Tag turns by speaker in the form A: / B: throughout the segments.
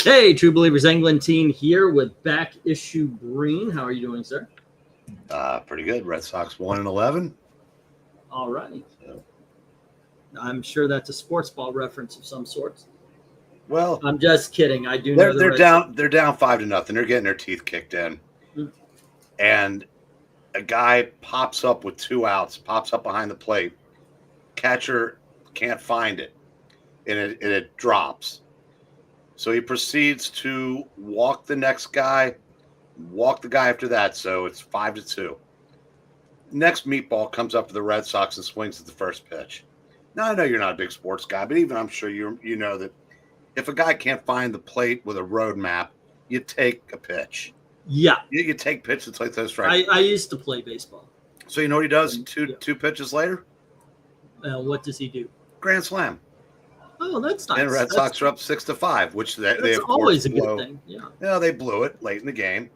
A: Hey, True Believers Englentine here with Back Issue Green. How are you doing, sir?
B: Pretty good. Red Sox 1-11.
A: All right. So. I'm sure that's a sports ball reference of some sorts.
B: Well,
A: I'm just kidding. I do
B: know
A: they're
B: down. They're down 5-0. They're getting their teeth kicked in, and a guy pops up with 2 outs. Pops up behind the plate. Catcher can't find it, and it drops. So he proceeds to walk the next guy, walk the guy after that. So it's 5-2. Next meatball comes up to the Red Sox and swings at the first pitch. Now, I know you're not a big sports guy, but even I'm sure you know that if a guy can't find the plate with a road map, you take a pitch.
A: Yeah.
B: You take pitches like those strikes.
A: I used to play baseball.
B: So you know what he does two pitches later?
A: What does he do?
B: Grand slam.
A: Oh, that's nice.
B: And Red Sox are up 6-5, which they of course
A: always a
B: blew.
A: good thing. Yeah.
B: Yeah, they blew it late in the game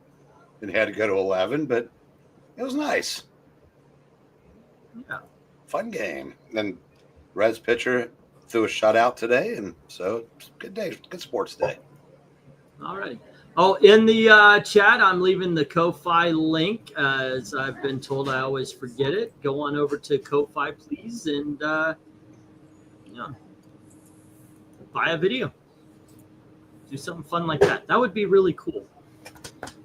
B: and had to go to 11, but it was nice.
A: Yeah.
B: Fun game. And Reds pitcher threw a shutout today, and so good day, good sports day.
A: All right. Oh, in the chat, I'm leaving the Ko-Fi link. As I've been told, I always forget it. Go on over to Ko-Fi, please, and buy a video. Do something fun like that. That would be really cool.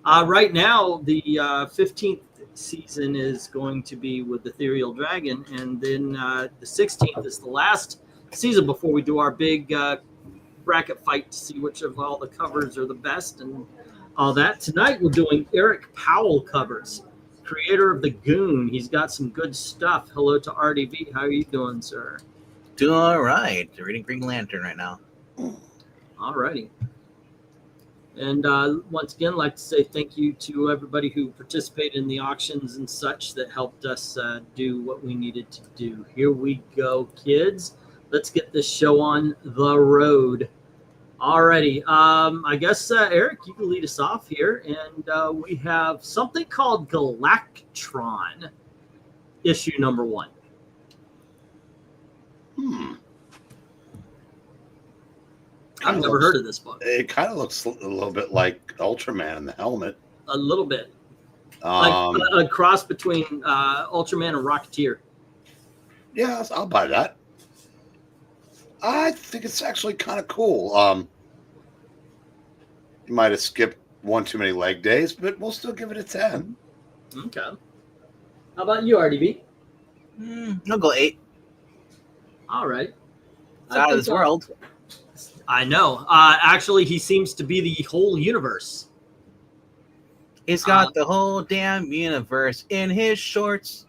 A: Right now, the 15th season is going to be with Ethereal Dragon, and then the 16th is the last season before we do our big bracket fight to see which of all the covers are the best and all that. Tonight we're doing Eric Powell covers, creator of the Goon. He's got some good stuff. Hello to RDV. How are you doing, sir?
C: Doing all right. Reading Green Lantern right now.
A: All righty. And once again, I'd like to say thank you to everybody who participated in the auctions and such that helped us do what we needed to do. Here we go, kids. Let's get this show on the road. All righty. I guess, Eric, you can lead us off here. And we have something called Galactron, issue number 1. I've never heard of this book.
B: It kind of looks a little bit like Ultraman in the helmet.
A: A little bit. Like a cross between Ultraman and Rocketeer.
B: Yeah, I'll buy that. I think it's actually kind of cool. You might have skipped one too many leg days, but we'll still give it a 10.
A: Okay. How about you, RDB?
C: I'll go 8.
A: All right.
C: It's out of this world.
A: I know. Actually, he seems to be the whole universe.
C: He's got the whole damn universe in his shorts.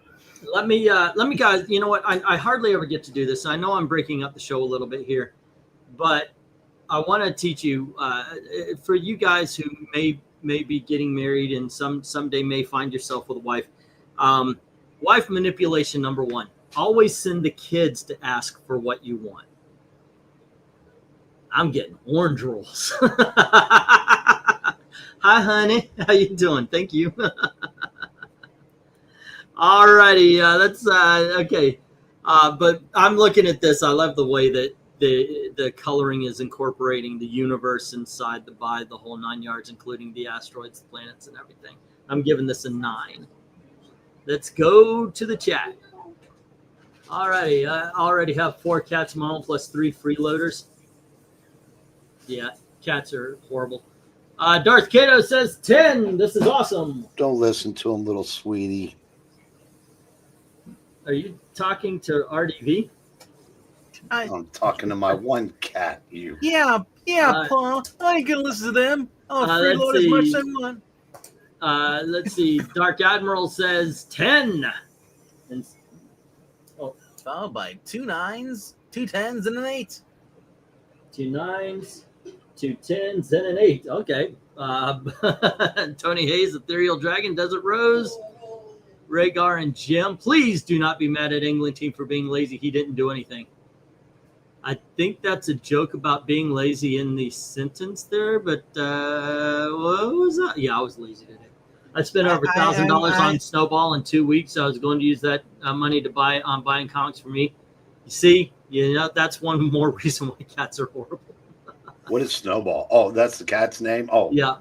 A: Let me guys, you know what? I hardly ever get to do this. I know I'm breaking up the show a little bit here, but I want to teach you, for you guys who may be getting married and someday may find yourself with a wife. Wife manipulation number 1. Always send the kids to ask for what you want. I'm getting orange rolls. Hi, honey. How you doing? Thank you. All righty. That's okay. But I'm looking at this. I love the way that the coloring is incorporating the universe inside the whole 9 yards, including the asteroids, the planets, and everything. I'm giving this a 9. Let's go to the chat. All righty. I already have 4 cats of my own plus 3 freeloaders. Yeah, cats are horrible. Darth Kato says 10. This is awesome.
B: Don't listen to him, little sweetie.
A: Are you talking to RDV?
B: I'm talking to my one cat.
C: Yeah, Paul. I ain't gonna listen to them. I'll freeload as much as I want.
A: Let's see. Dark Admiral says 10. And,
C: Followed by 2 9s, 2 10s, and an 8.
A: 2 9s. 2 10s and an 8. Okay. Tony Hayes, Ethereal Dragon, Desert Rose, Rhaegar, and Jim. Please do not be mad at England team for being lazy. He didn't do anything. I think that's a joke about being lazy in the sentence there, but what was that? Yeah, I was lazy today. I spent over $1,000 on Snowball in 2 weeks. I was going to use that money to buy on buying comics for me. You see, that's one more reason why cats are horrible.
B: What is Snowball? Oh, that's the cat's name? Oh.
A: Yeah.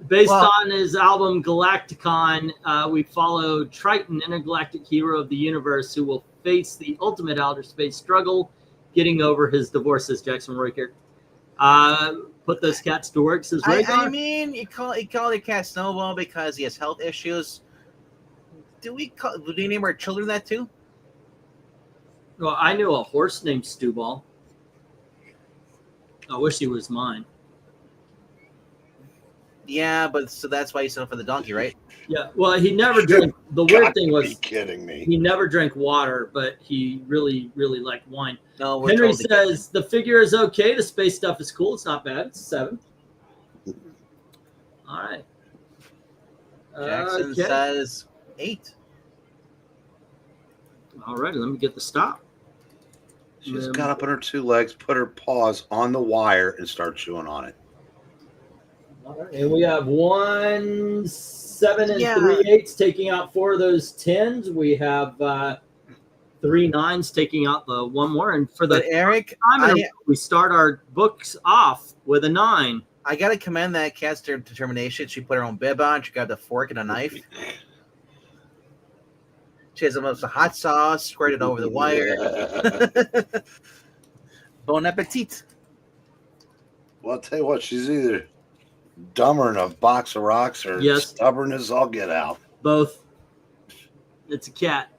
A: Based on his album Galacticon, we follow Triton, intergalactic hero of the universe, who will face the ultimate outer space struggle, getting over his divorce, as Jackson Royker. Put those cats to work, says Rhaegar.
C: I mean, you call the cat Snowball because he has health issues. Do we name our children that too?
A: Well, I knew a horse named Stewball. I wish he was mine.
C: Yeah, but so that's why you set up for the donkey, right?
A: Yeah, well, he never drank. The weird thing was,
B: kidding me.
A: He never drank water, but he really, really liked wine.
C: No,
A: Henry says the figure is okay. The space stuff is cool. It's not bad. It's a 7. All right.
C: Jackson says 8.
A: All right, let me get the stop.
B: She just got up on her 2 legs, put her paws on the wire, and start chewing on it.
A: All right, and we have 1, 7, and 3 8s taking out 4 of those 10s. We have 3 9s taking out the 1 more. And for the
C: Eric,
A: we start our books off with a 9.
C: I gotta commend that cat's determination. She put her own bib on. She grabbed a fork and a knife. She has some hot sauce squirted over the wire. Bon appetit.
B: Well, I'll tell you what, she's either dumber than a box of rocks or stubborn as all get out.
A: Both. It's a cat.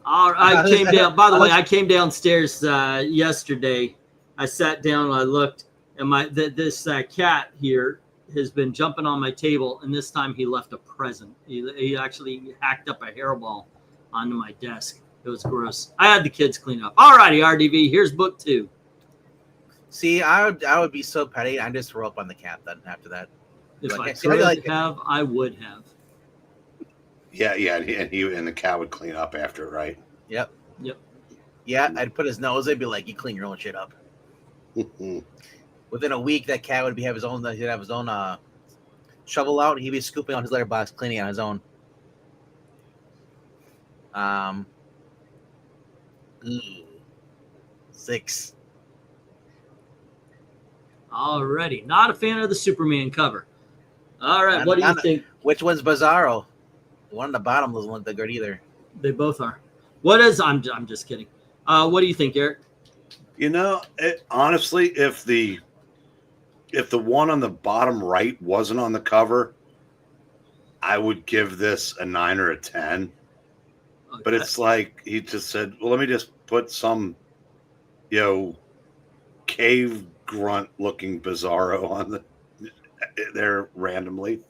A: I came down. By the way, I came downstairs yesterday. I sat down and I looked, and this cat here has been jumping on my table, and this time he left a present. He actually hacked up a hairball onto my desk. It was gross. I had the kids clean up. All righty, RDV. Here's book 2.
C: See, I would be so petty. I'd just throw up on the cat then after that.
A: If I could have, I would have.
B: Yeah, and the cat would clean up after it, right?
C: Yep. Yeah, I'd put his nose. I'd be like, "You clean your own shit up." Within a week, that cat would have his own. He'd have his own shovel out. He'd be scooping on his litter box, cleaning on his own. 6.
A: Alrighty. Not a fan of the Superman cover. All right. What do you think?
C: Which one's Bizarro? The one on the bottom doesn't look that good either.
A: They both are. What is? I'm just kidding. What do you think, Eric?
B: Honestly, if the one on the bottom right wasn't on the cover, I would give this a 9 or a 10. Okay. But it's like he just said, well, let me just put some, cave grunt looking Bizarro on there randomly.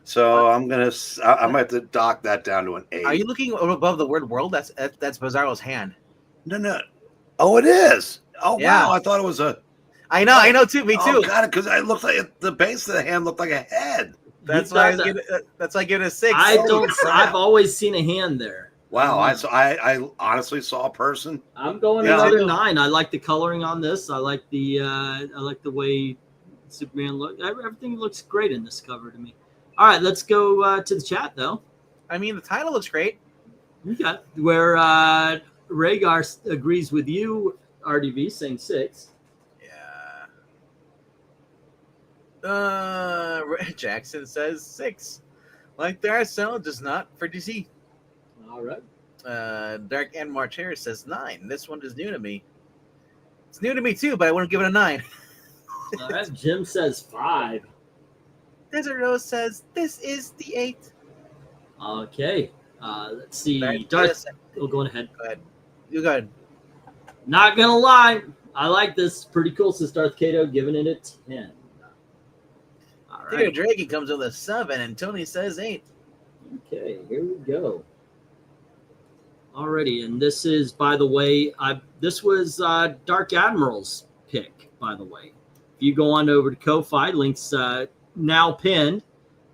B: So I'm gonna have to dock that down to an 8.
C: Are you looking above the word world? That's Bizarro's hand.
B: No. Oh, it is. Oh, yeah. Wow. I thought it was a.
C: I know too. Me too.
B: Oh, got it. Because it looked like the base of the hand looked like a head.
C: That's why I give it a 6.
A: I've always seen a hand there.
B: Wow. I honestly saw a person.
A: I'm going another 9. I like the coloring on this. I like the way Superman look. Everything looks great in this cover to me. All right, let's go to the chat though.
C: I mean, the title looks great.
A: We got where Rhaegar agrees with you, RDV, saying 6.
C: Yeah. Jackson says 6. Like the art style, just not for DC.
A: All right.
C: Dark and Marcher says 9. This one is new to me. It's new to me too, but I wouldn't give it a 9.
A: All right. Jim says 5.
C: Desert Rose says this is the 8.
A: Okay. Let's see. Go ahead.
C: Go ahead. You go ahead.
A: Not gonna lie, I like this. Pretty cool. Says Darth Kato, giving it a 10. All right.
C: Theo Draghi comes with a 7, and Tony says 8.
A: Okay, here we go. Alrighty, and this is, by the way, this was Dark Admiral's pick, by the way. If you go on over to Ko-Fi, links now pinned.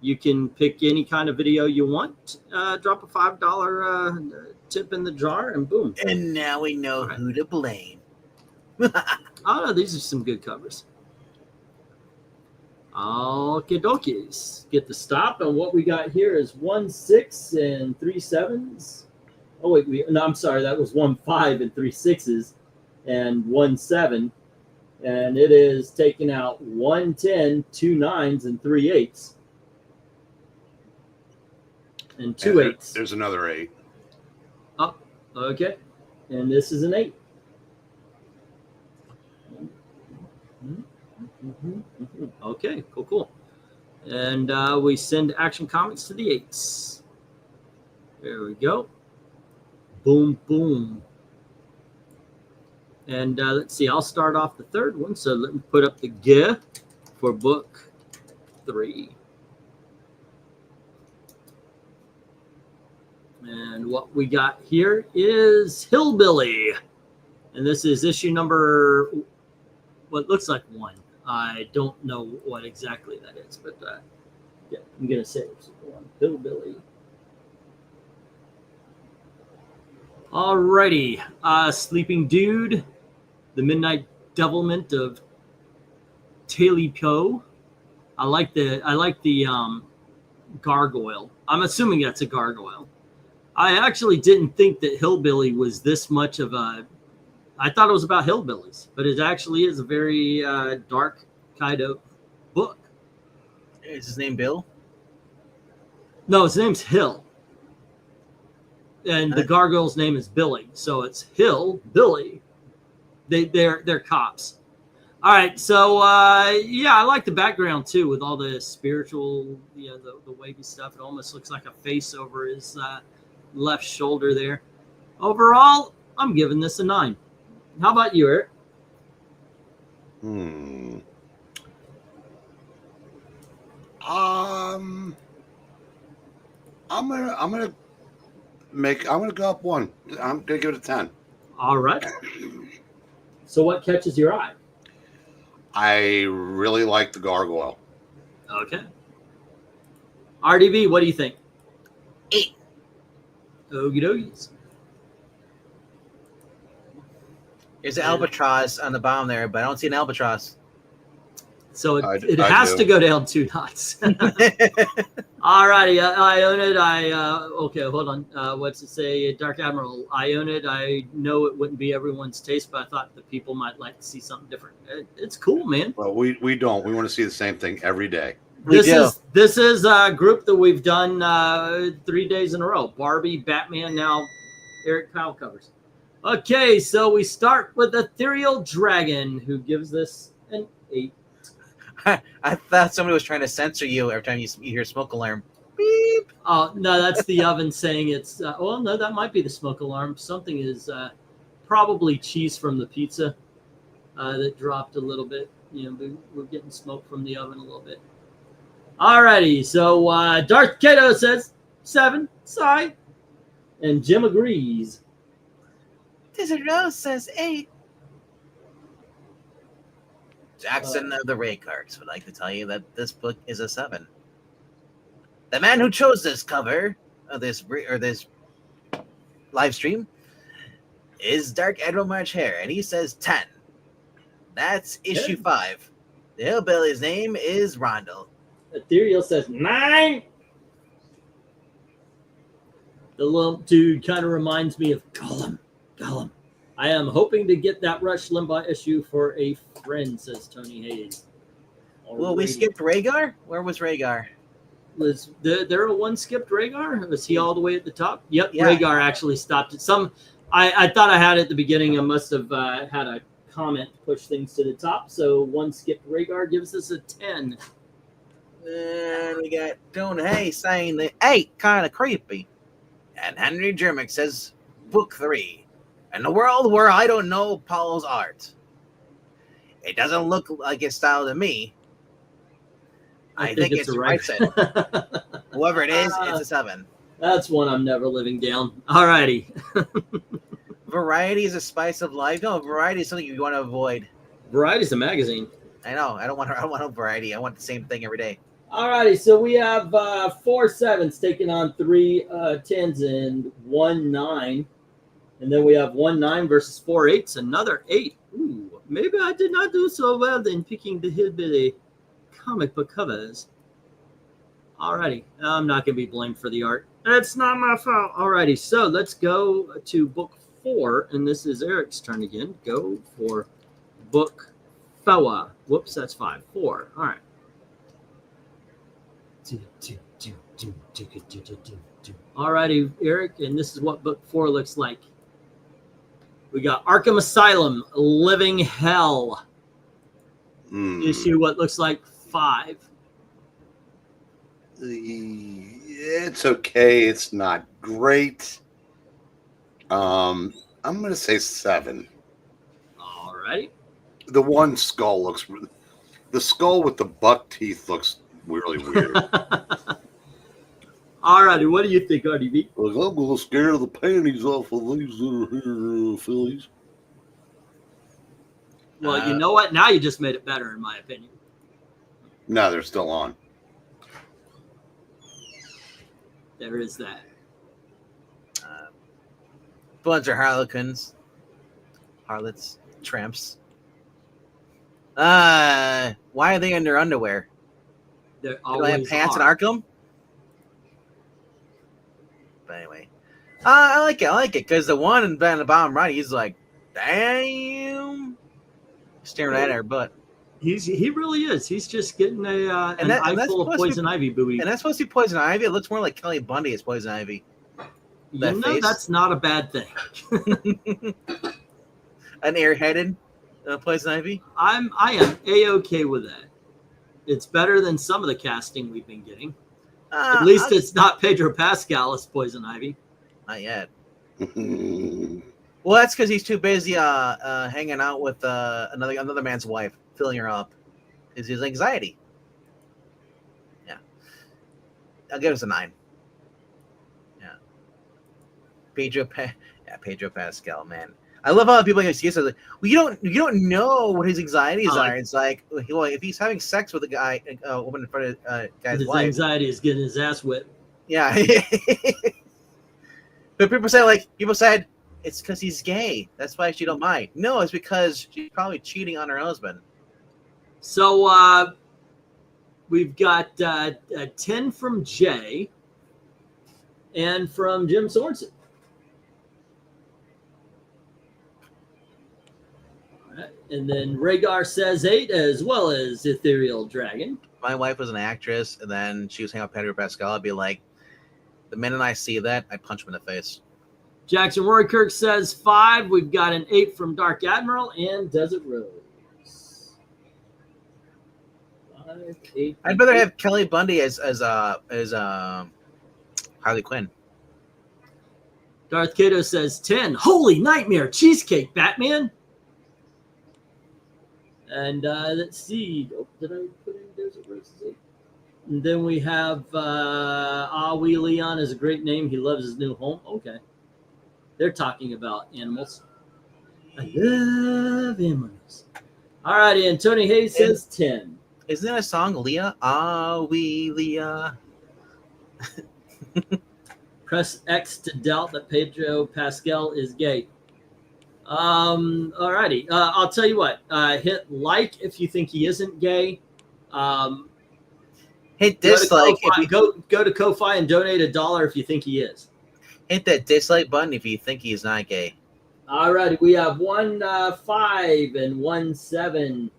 A: You can pick any kind of video you want. Drop a $5 tip in the jar, and boom.
C: And now we know who to blame.
A: Oh, these are some good covers. Okay, dokies. Get the stop, and what we got here is 1 6 and 3 7s. Oh wait, I'm sorry, that was 1 5 and 3 6s, and 1 7, And it is taking out 1 10, 2 9s, and 3 8s. And 2 8s.
B: There's another 8.
A: Oh, okay. And this is an 8. Okay, cool. And we send action comics to the 8s. There we go. Boom, boom. And let's see, I'll start off the third one. So let me put up the G for book 3. And what we got here is Hillbilly. And this is issue number, what looks like 1. I don't know what exactly that is, but yeah, I'm going to say it's 1. Hillbilly. Alrighty. Sleeping Dude. The Midnight Devilment of Taily Poe. I like the gargoyle. I'm assuming that's a gargoyle. I actually didn't think that Hillbilly was this much of a... I thought it was about hillbillies, but it actually is a very dark kind of book.
C: Is his name Bill?
A: No, his name's Hill. And the gargoyle's name is Billy. So it's Hill, Billy. They're cops. All right, so yeah, I like the background too with all the spiritual, the wavy stuff. It almost looks like a face over his left shoulder there. Overall, I'm giving this a 9. How about you, Eric?
B: I'm gonna go up 1. I'm gonna give it a 10.
A: All right. So what catches your eye?
B: I really like the gargoyle.
A: Okay. RDV, what do you think?
C: 8.
A: Okie dokies.
C: There's an albatross on the bottom there, but I don't see an albatross.
A: So it has to go down 2 knots. All righty, I own it. Okay, hold on. What's it say? Dark Admiral, I own it. I know it wouldn't be everyone's taste, but I thought the people might like to see something different. It's cool, man.
B: Well, we don't. We want to see the same thing every day.
A: This is a group that we've done 3 days in a row. Barbie, Batman, now Eric Powell covers. Okay, so we start with Ethereal Dragon, who gives this an 8.
C: I thought somebody was trying to censor you every time you hear smoke alarm. Beep.
A: Oh, no, that's the oven saying it's... well, no, that might be the smoke alarm. Something is probably cheese from the pizza that dropped a little bit. We're getting smoke from the oven a little bit. All righty, so Darth Kato says 7. Sorry. And Jim agrees.
C: Desert Rose says 8. Jackson of the Raycarts would like to tell you that this book is a 7. The man who chose this cover of this live stream is Dark Admiral March Hare, and he says 10. That's issue 5. The hillbilly's name is Rondell.
A: Ethereal says 9. The little dude kind of reminds me of Gollum. I am hoping to get that Rush Limbaugh issue for a friend, says Tony Hayes.
C: Well, we skipped Rhaegar? Where was Rhaegar?
A: Was there a one skipped Rhaegar? Was he all the way at the top? Yep,
C: yeah.
A: Rhaegar actually stopped at some. I thought I had it at the beginning. I must have had a comment to push things to the top. So one skipped Rhaegar gives us a 10.
C: And we got Tony Hayes saying the 8 kind of creepy. And Henry Jermick says book 3. In a world where I don't know Paul's art. It doesn't look like his style to me. I think it's right side. Whoever it is, it's a 7.
A: That's one I'm never living down. All righty.
C: Variety is a spice of life. No, variety is something you want to avoid.
A: Variety's a magazine.
C: I know. I don't want a variety. I want the same thing every day.
A: All righty. So we have 4 7s taking on 3 10s and 1 9. And then we have 1 9 versus 4 8s, another 8. Ooh, maybe I did not do so well in picking the hillbilly comic book covers. Alrighty, I'm not going to be blamed for the art. It's not my fault. Alrighty, so let's go to book 4, and this is Eric's turn again. Go for book Foa. Whoops, that's 5. 4. All right. All righty, Eric, and this is what book 4 looks like. We got Arkham Asylum, Living Hell. Issue what looks like 5.
B: It's okay. It's not great. I'm going to say 7.
A: All righty.
B: The one skull looks... The skull with the buck teeth looks really weird.
A: All righty. What do you think, RDB?
B: Like, I'm a little scared of the panties off of these that are here, Phillies.
A: Well, you know what? Now you just made it better, in my opinion.
B: No, they're still on.
A: There is that.
C: Bunch of harlequins. Harlots. Tramps. Why are they in their underwear?
A: There
C: Do they
A: always
C: have pants
A: are.
C: in Arkham? But anyway. I like it because the one in the bottom right, he's like, damn. Staring at her butt.
A: He really is. He's just getting an
C: that's
A: eyeful of
C: supposed to be-
A: poison ivy booty.
C: And that's supposed to be Poison Ivy. It looks more like Kelly Bundy as Poison Ivy.
A: You
C: that
A: know
C: face.
A: that's not a bad thing.
C: An airheaded Poison Ivy.
A: I am A-okay with that. It's better than some of the casting we've been getting. At least it's not Pedro Pascal as Poison Ivy.
C: Not yet. Well, that's because he's too busy hanging out with another man's wife, filling her up. Is his anxiety? Yeah, I'll give us a 9. Yeah, Pedro Pascal, man. I love how people get excuses like, well, you don't know what his anxieties are. It's like, well, if he's having sex with a woman in front of guy's
A: His
C: wife,
A: anxiety is getting his ass whipped.
C: yeah. But people said it's because he's gay. That's why she don't mind. No, it's because she's probably cheating on her husband.
A: So we've got a 10 from Jay and from Jim Sorensen. All right. And then Rhaegar says 8 as well as Ethereal Dragon.
C: If my wife was an actress and then she was hanging out with Pedro Pascal, I'd be like, the minute I see that, I punch him in the face.
A: Jackson Roy Kirk says 5. We've got an 8 from Dark Admiral and Desert Rose. 5, 8.
C: I'd rather have Kelly Bundy as Harley Quinn.
A: Darth Kato says 10. Holy nightmare cheesecake, Batman. And let's see. Oh, did I put in Desert Rose? And then we have Awi Leon is a great name. He loves his new home. Okay. They're talking about animals. I love animals. All righty. And Tony Hayes says 10.
C: Isn't that a song, Leah? Leah.
A: Press X to doubt that Pedro Pascal is gay. All righty. I'll tell you what. Hit like if you think he isn't gay.
C: Hit dislike.
A: Go to Ko-Fi and donate $1 if you think he is.
C: Hit that dislike button if you think he's not gay.
A: All righty, we have 1 5 and 1 7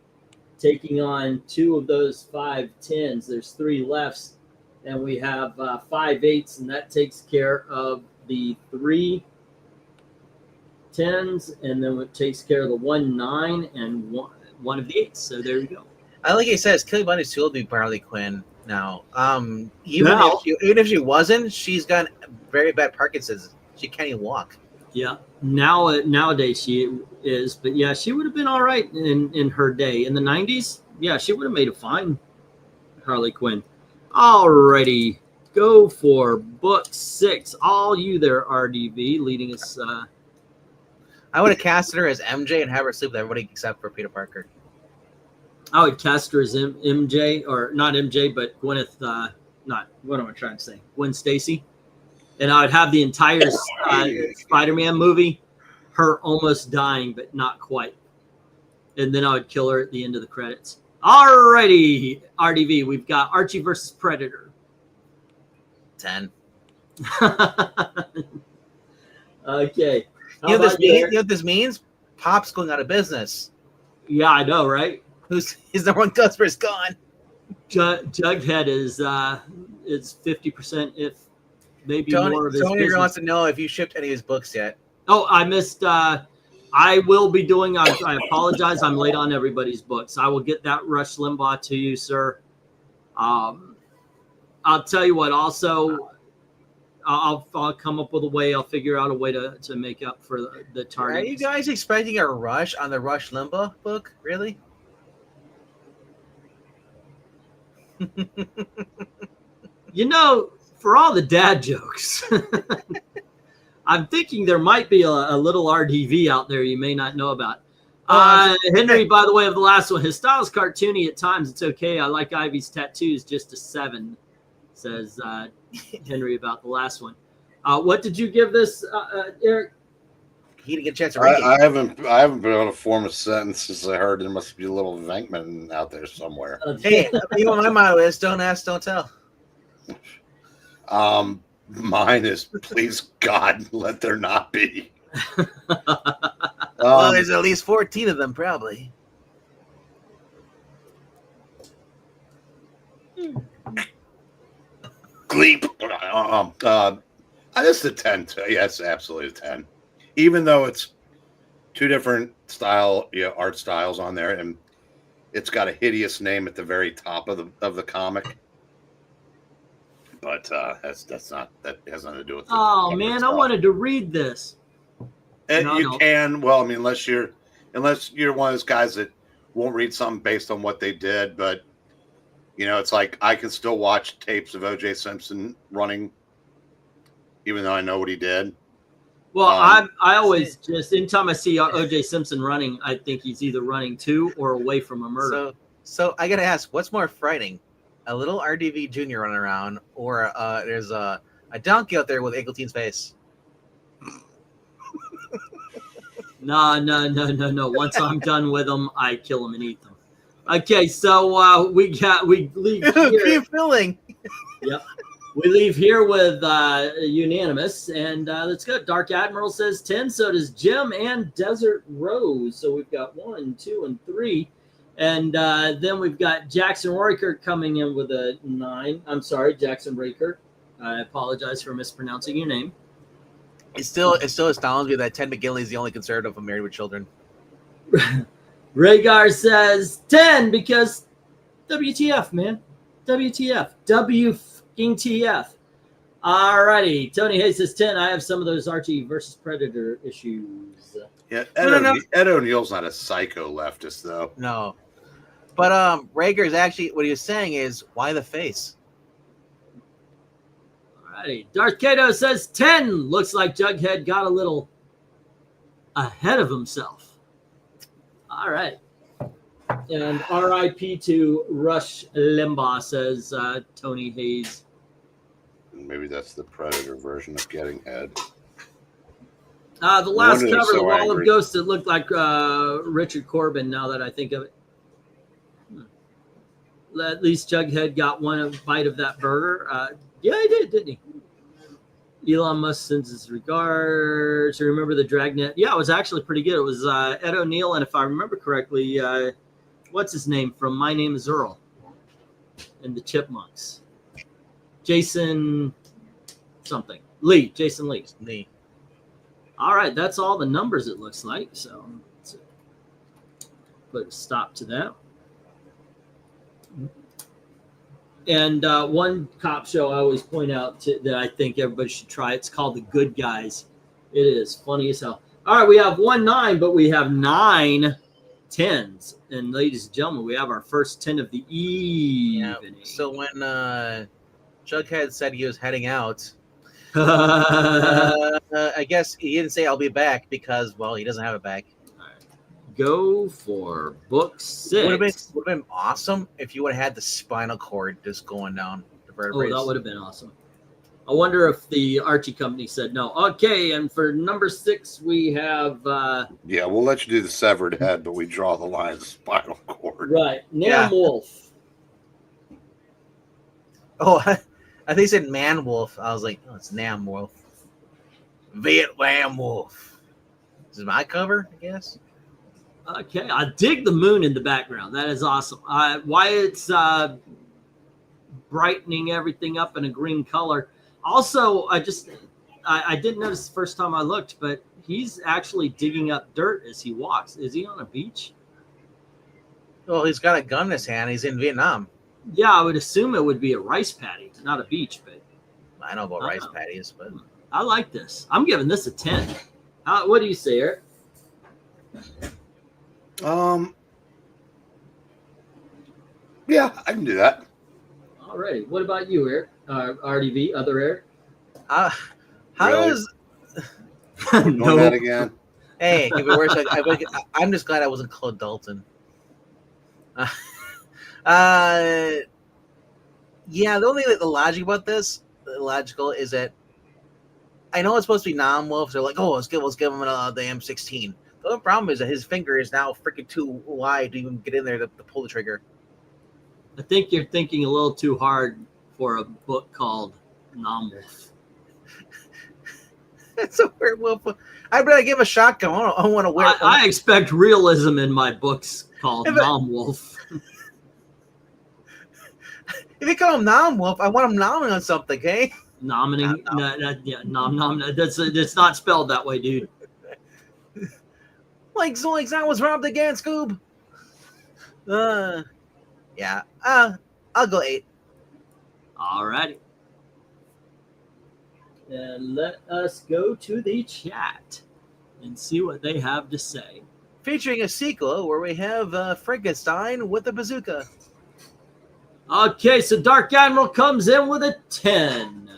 A: taking on 2 of those 5 10s. There's 3 lefts, and we have 5 8s, and that takes care of the 3 10s, and then it takes care of the 1 9 and one of the 8s. So there you go.
C: I like he says, Kelly Bundy's too old to be Harley Quinn now. Even if she wasn't, she's got very bad Parkinson's. She can't even walk.
A: Yeah. Nowadays she is, but yeah, she would have been all right in her day. In the 90s, yeah, she would have made a fine Harley Quinn. All righty. Go for book 6. All you there, RDV, leading us.
C: I would have casted her as MJ and have her sleep with everybody except for Peter Parker.
A: I would cast her as MJ, or not MJ, but Gwyneth, what am I trying to say? Gwen Stacy. And I would have the entire Spider-Man movie, her almost dying, but not quite. And then I would kill her at the end of the credits. All righty, RDV, we've got Archie versus Predator.
C: 10.
A: Okay.
C: You know what this means? Pop's going out of business.
A: Yeah, I know, right?
C: Who's his number one customer is gone.
A: Jughead is 50%, if maybe more of his
C: Tony
A: business.
C: wants to know if you shipped any of his books yet.
A: Oh, I missed. I will be doing. I apologize. I'm late on everybody's books. I will get that Rush Limbaugh to you, sir. I'll tell you what. Also, I'll come up with a way. I'll figure out a way to make up for the target.
C: Are you guys expecting a rush on the Rush Limbaugh book? Really?
A: You know, for all the dad jokes, I'm thinking there might be a little RDV out there you may not know about. Henry, by the way, of the last one, his style's cartoony at times. It's okay. I like Ivy's tattoos. Just a 7, says Henry about the last one. What did you give this, Eric?
C: He didn't get a chance to read it.
B: I haven't been able to form a sentence since I heard there must be a little Venkman out there somewhere.
C: Hey, you know what my motto is? Don't ask, don't tell.
B: Mine is, please God, let there not be.
C: Well, there's at least 14 of them, probably.
B: Gleep. This is a 10. Yes, absolutely a 10. Even though it's 2 different art styles on there, and it's got a hideous name at the very top of the comic. But that has nothing to do with it.
A: Oh man, I wanted to read this.
B: And you can, well, I mean, unless you're one of those guys that won't read something based on what they did, but it's like I can still watch tapes of O.J. Simpson running, even though I know what he did.
A: Well, I always just anytime I see O.J. Simpson running, I think he's either running to or away from a murder.
C: So I gotta ask, what's more frightening? A little RDV Jr. running around, or there's a donkey out there with Eagleteen's face?
A: No. Once I'm done with them, I kill them and eat them. Okay, so we leave here.
C: Keep filling.
A: Yep. We leave here with unanimous, and let's go. Dark Admiral says 10. So does Jim and Desert Rose. So we've got 1, 2, and 3. And then we've got Jackson Raker coming in with a 9. I'm sorry, Jackson Raker. I apologize for mispronouncing your name.
C: It still astounds me that Ted McGinley is the only conservative married with children.
A: Rhaegar says 10 because WTF, man. WTF. WTF. All righty. Tony Hayes says 10. I have some of those Archie versus Predator issues.
B: Yeah, Ed O'Neill's not a psycho leftist, though.
C: No. But Rhaegar is actually, what he was saying is, why the face?
A: Alrighty. Darth Kato says 10. Looks like Jughead got a little ahead of himself. All right. And RIP to Rush Limbaugh, says Tony Hayes.
B: Maybe that's the Predator version of Getting Head.
A: The last
B: Wonder
A: cover,
B: so
A: the Wall
B: angry.
A: of Ghosts, it looked like Richard Corbin, now that I think of it. At least Jughead got one bite of that burger. Yeah, he did, didn't he? Elon Musk sends his regards. Remember the Dragnet? Yeah, it was actually pretty good. It was Ed O'Neill, and if I remember correctly, what's his name from My Name is Earl and the Chipmunks? Jason something. Lee. Jason Lee.
C: Lee.
A: All right, that's all the numbers it looks like. So let's put a stop to that. And one cop show I always point out that I think everybody should try. It's called The Good Guys. It is funny as hell. All right, we have 1 9, but we have 9 10s. And ladies and gentlemen, we have our first 10 of the evening.
C: Yeah. So when Jughead said he was heading out, I guess he didn't say I'll be back because, well, he doesn't have it back.
A: Go for book 6.
C: Would have been awesome if you would have had the spinal cord just going down the vertebrae.
A: Oh, that would have been awesome. I wonder if the Archie company said no. Okay, and for number 6, we have...
B: yeah, we'll let you do the severed head, but we draw the line of the spinal cord.
A: Right, Nam Wolf.
C: Oh, I think he said Man Wolf. I was like, oh, it's Nam Wolf. Vietnam Wolf. This is my cover, I guess.
A: Okay, I dig the moon in the background. That is awesome. Why it's brightening everything up in a green color. Also, I didn't notice the first time I looked, but he's actually digging up dirt as he walks. Is he on a beach?
C: Well, he's got a gun in his hand. He's in Vietnam.
A: Yeah, I would assume it would be a rice paddy, not a beach, but
C: I know about
A: I
C: rice
A: know.
C: paddies, but
A: I like this. I'm giving this a 10. What do you say, Eric?
B: Yeah, I can do that.
A: All right. What about you, Eric? RDV, other Eric?
C: how
B: Really?
C: does?
B: Doing that again.
C: Hey, if it works, I'm just glad I wasn't Claude Dalton. Yeah, the only the logic about this, the logical is that I know it's supposed to be non-wolf. They're like, oh, let's give him the M16. The only problem is that his finger is now freaking too wide to even get in there to pull the trigger.
A: I think you're thinking a little too hard for a book called Non-Wolf.
C: It's a werewolf. I better give a shotgun. I want to wear.
A: I expect realism in my books called
C: If
A: Non-Wolf.
C: If you call him non-wolf, I want him nomming on something, okay?
A: Nominating? It's not spelled that way, dude.
C: Like Zoinks, I was robbed again, Scoob. Yeah. I'll go 8.
A: All righty. And let us go to the chat and see what they have to say.
C: Featuring a sequel where we have Frankenstein with a bazooka.
A: Okay, so Dark Admiral comes in with a 10.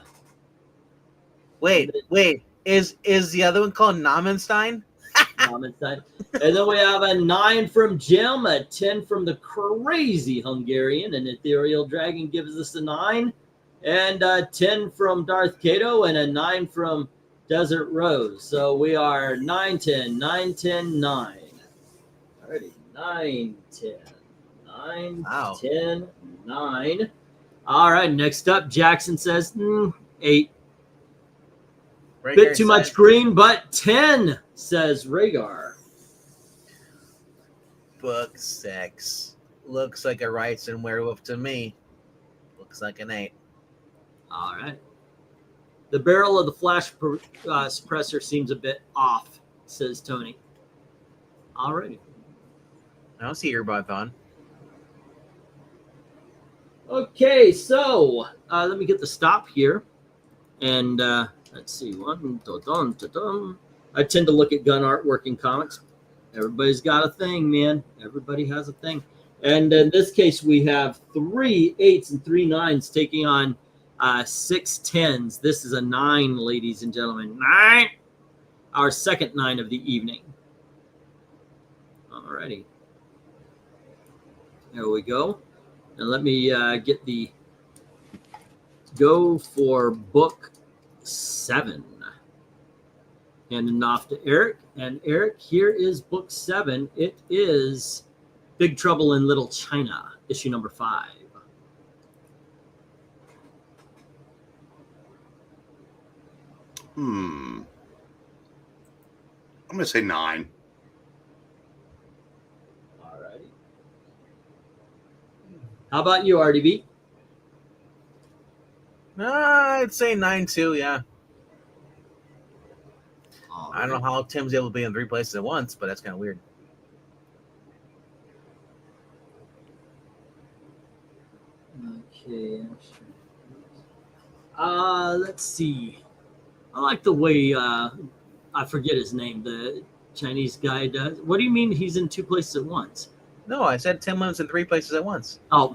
C: Wait. Is the other one called Namenstein?
A: Namenstein. And then we have a 9 from Jim, a 10 from the crazy Hungarian, an ethereal dragon gives us a 9, and a 10 from Darth Kato, and a 9 from Desert Rose. So we are 9, 10, 9, 10, 9. Alrighty, 9, 10, 9,
C: Wow.
A: 10, 9. All right, next up, Jackson says 8. Bit too much green, but 10, says Rhaegar.
C: Book 6. Looks like a Wrightson werewolf to me. Looks like an 8.
A: All right. The barrel of the flash suppressor seems a bit off, says Tony. All righty.
C: I don't see earbuds on.
A: Okay, so let me get the stop here. And let's see. I tend to look at gun artwork in comics. Everybody's got a thing, man. Everybody has a thing. And in this case, we have 3 8s and 3 9s taking on 6 10s. This is a 9, ladies and gentlemen. 9. Our second 9 of the evening. All righty. There we go. And let me get the go for book 7. Handing off to Eric. And Eric, here is book 7. It is Big Trouble in Little China, issue number 5.
B: I'm going to say 9.
A: All righty. How about you, RDB?
C: I'd say 9 too, yeah.
A: All
C: I don't know how Tim's able to be in 3 places at once, but that's kind of weird.
A: Okay. Let's see. I like the way I forget his name. The Chinese guy does. What do you mean he's in 2 places at once?
C: No, I said Tim Lim's in 3 places at once.
A: Oh,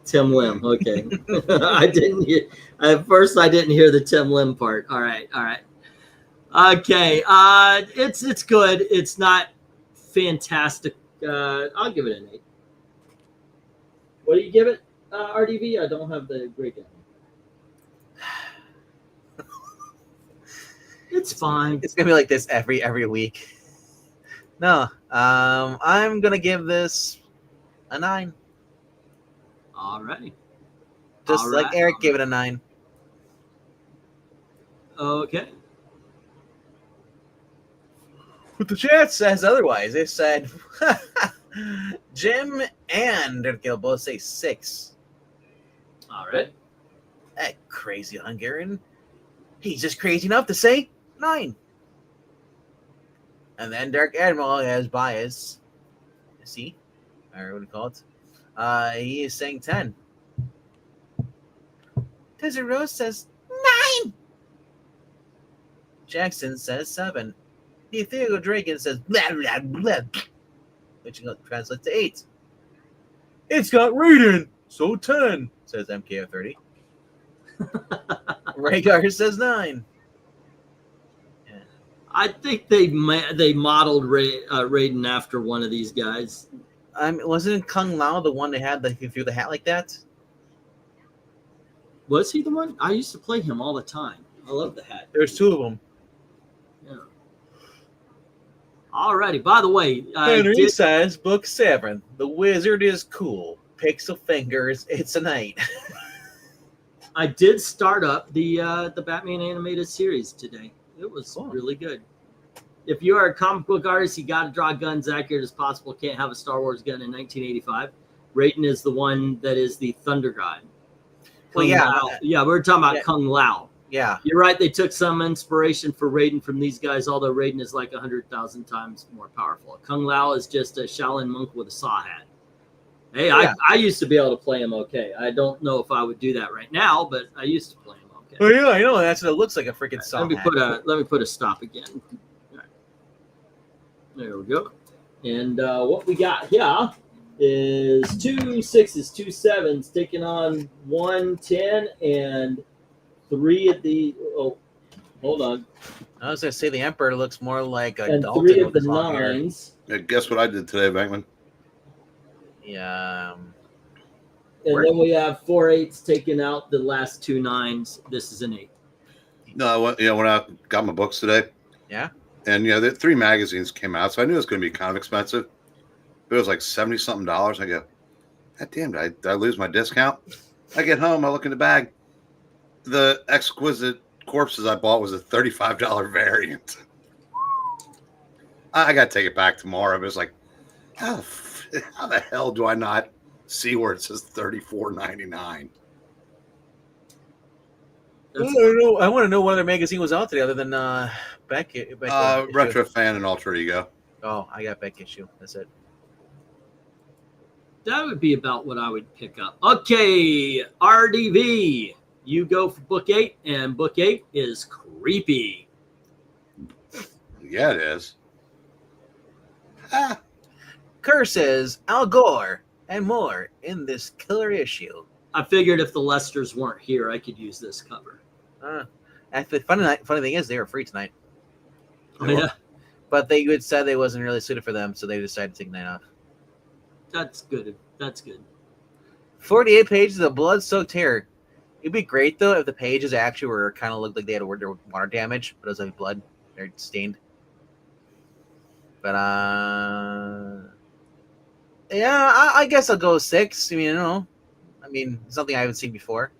A: Tim Lim. Okay. I didn't hear. At first, I didn't hear the Tim Lim part. All right. Okay. It's good. It's not fantastic. I'll give it an 8. What do you give it, RDV? I don't have the breakdown. It's fine.
C: It's gonna be like this every week. No, I'm gonna give this a 9.
A: All right.
C: Just
A: All
C: like
A: right.
C: Eric gave it a 9.
A: Okay.
C: But the chat says otherwise. They said Jim and Gil both say 6.
A: All right.
C: That crazy Hungarian. He's just crazy enough to say 9. And then Dark Admiral has bias. See? Or what do you call it? He is saying 10. Desert Rose says 9. Jackson says 7. The Ethereal Dragon says blah, blah, blah, which translates to 8. It's got rating, so 10, says MKO30. Rhaegar says 9. Yeah.
A: I think they modeled Raiden after one of these guys.
C: Wasn't Kung Lao the one that had he threw the hat like that?
A: Was he the one? I used to play him all the time. I love the hat.
C: There's 2 of them.
A: Yeah. Alrighty. By the way,
C: Henry says, Book 7. The wizard is cool. Pixel fingers. It's a night.
A: I did start up the Batman animated series today. It was
C: Cool.
A: really good. If you are a comic book artist, you got to draw guns accurate as possible. Can't have a Star Wars gun in 1985. Raiden is the one that is the Thunder God.
C: Well, yeah.
A: Lao. Yeah, we're talking about
C: Yeah.
A: Kung Lao.
C: Yeah.
A: You're right. They took some inspiration for Raiden from these guys, although Raiden is like 100,000 times more powerful. Kung Lao is just a Shaolin monk with a saw hat. Hey,
C: Yeah.
A: I used to be able to play him okay. I don't know if I would do that right now, but I used to play him okay.
C: Oh, yeah, I know. That's what it looks like, a freaking saw
A: Let me
C: hat.
A: put a stop again. All right. There we go. And what we got here is 2 6s, 2 7s, taking on 1 10 and 3 at the. Oh, hold on.
C: I was going to say the Emperor looks more like a
A: And
C: Dalton
A: 3 of
C: with
A: the
C: his long hair.
A: 9s.
B: Hey, guess what I did today, Bankman?
C: Yeah.
A: And then we have 4 8s taking out the last 2 9s. This is an 8.
B: No, I went out and got my books today.
C: Yeah.
B: And, the 3 magazines came out, so I knew it was going to be kind of expensive. But it was like $70-something. I go, God damn, did I lose my discount? I get home, I look in the bag. The Exquisite Corpses I bought was a $35 variant. I got to take it back tomorrow. But it's like, how the hell do I not see where it says $34.99?
C: I want to know what other magazine was out today other than Beck.
B: Retro Fan and Ultra Ego.
C: Oh, I got Beck issue. That's it.
A: That would be about what I would pick up. Okay, RDV. You go for book 8, and book 8 is creepy.
B: Yeah, it is. Ah.
C: Curses, Al Gore, and more in this killer issue.
A: I figured if the Lesters weren't here, I could use this cover.
C: The funny thing is, they were free tonight,
A: Oh, yeah,
C: but they had said they wasn't really suited for them, so they decided to take the night off.
A: that's good. That's good.
C: 48 pages of blood-soaked hair. It'd be great though if the pages actually were kind of looked like they had water damage, but it was like blood. They're stained. But yeah, I guess I'll go 6. I mean, something I haven't seen before.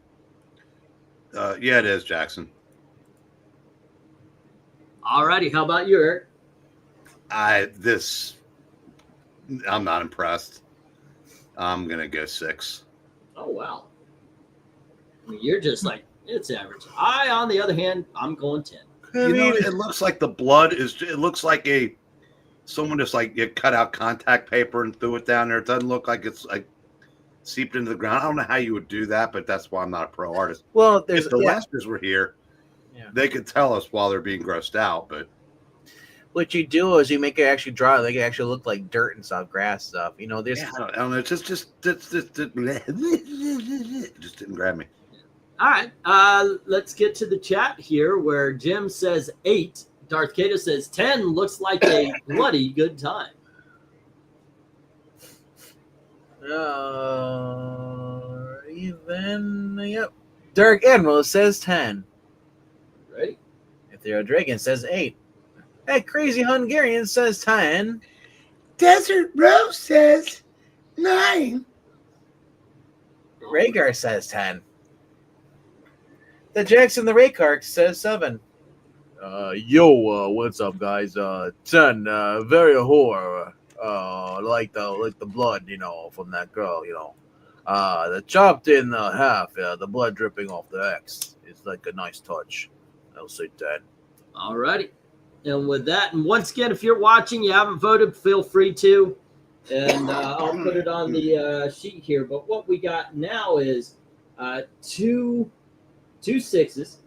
B: Yeah, it is, Jackson.
A: Alrighty, how about you, Eric?
B: I'm not impressed. I'm gonna go 6.
A: Oh wow, I mean, you're just like it's average. I, on the other hand, I'm going 10.
B: It looks like the blood is. It looks like someone just like you cut out contact paper and threw it down there. It doesn't look like it's like seeped into the ground. I don't know how you would do that, but that's why I'm not a pro artist.
C: Well,
B: If the Lesters were here, they could tell us while they're being grossed out. But
C: what you do is you make it actually dry. They can actually look like dirt and stuff, grass stuff. There's
B: I don't know. It just didn't grab me.
A: All right, let's get to the chat here where Jim says 8. Darth Kato says 10 looks like a bloody good time.
C: Yep. Dark Admiral says 10.
A: Right?
C: Ethereal Dragon says 8. That crazy Hungarian says 10.
B: Desert Rose says 9.
C: Rhaegar says 10. The Jackson the Raycark says 7. What's up, guys? 10, very horror. Like the blood, from that girl, the chopped in half, the blood dripping off the X. It's like a nice touch. I'll say 10.
A: All righty. And with that, and once again, if you're watching, you haven't voted, feel free to. And I'll put it on the sheet here. But what we got now is two sixes,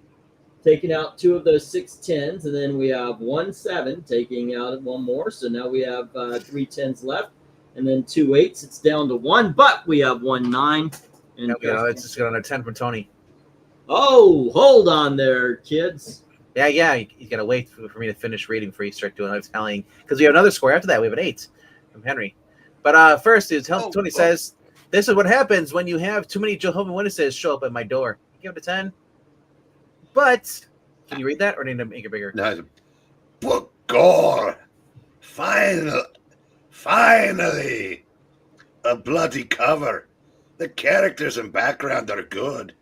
A: taking out two of those 6 10s, and then we have 1 7, taking out one more. So now we have 3 10s left, and then 2 8s. It's down to 1, but we have 1 9. And
C: It's just got another 10 from Tony.
A: Oh, hold on there, kids.
C: Yeah, you got to wait for me to finish reading for you start doing Italian, because we have another score after that. We have an 8 from Henry. But first is Tony says, this is what happens when you have too many Jehovah's Witnesses show up at my door. Give it a 10. But can you read that, or do you need to make it bigger?
B: No, book gore. Finally, a bloody cover. The characters and background are good,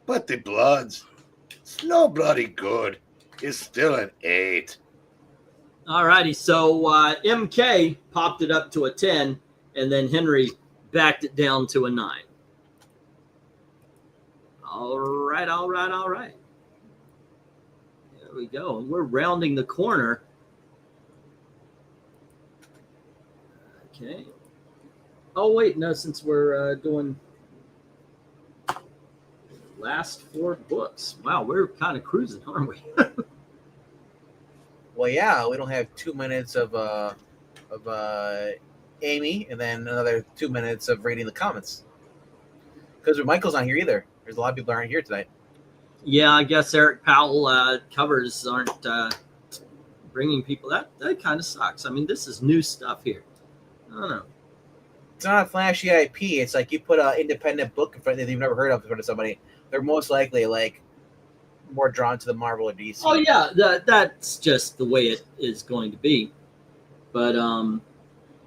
B: but the bloods, it's no bloody good. It's still an 8.
A: All righty. So MK popped it up to a 10, and then Henry backed it down to a 9. All right. There we go. And we're rounding the corner. Okay. Oh, wait. No, since we're doing last 4 books. Wow, we're kind of cruising, aren't we?
C: Well, yeah, we don't have 2 minutes of Amy, and then another 2 minutes of reading the comments. Because Michael's not here either. There's a lot of people that aren't here tonight.
A: Yeah, I guess Eric Powell covers aren't bringing people. That kind of sucks. I mean, this is new stuff here. I don't know.
C: It's not a flashy IP. It's like you put an independent book in front that you've never heard of in front of somebody. They're most likely like more drawn to the Marvel or DC.
A: Oh yeah, that's just the way it is going to be. But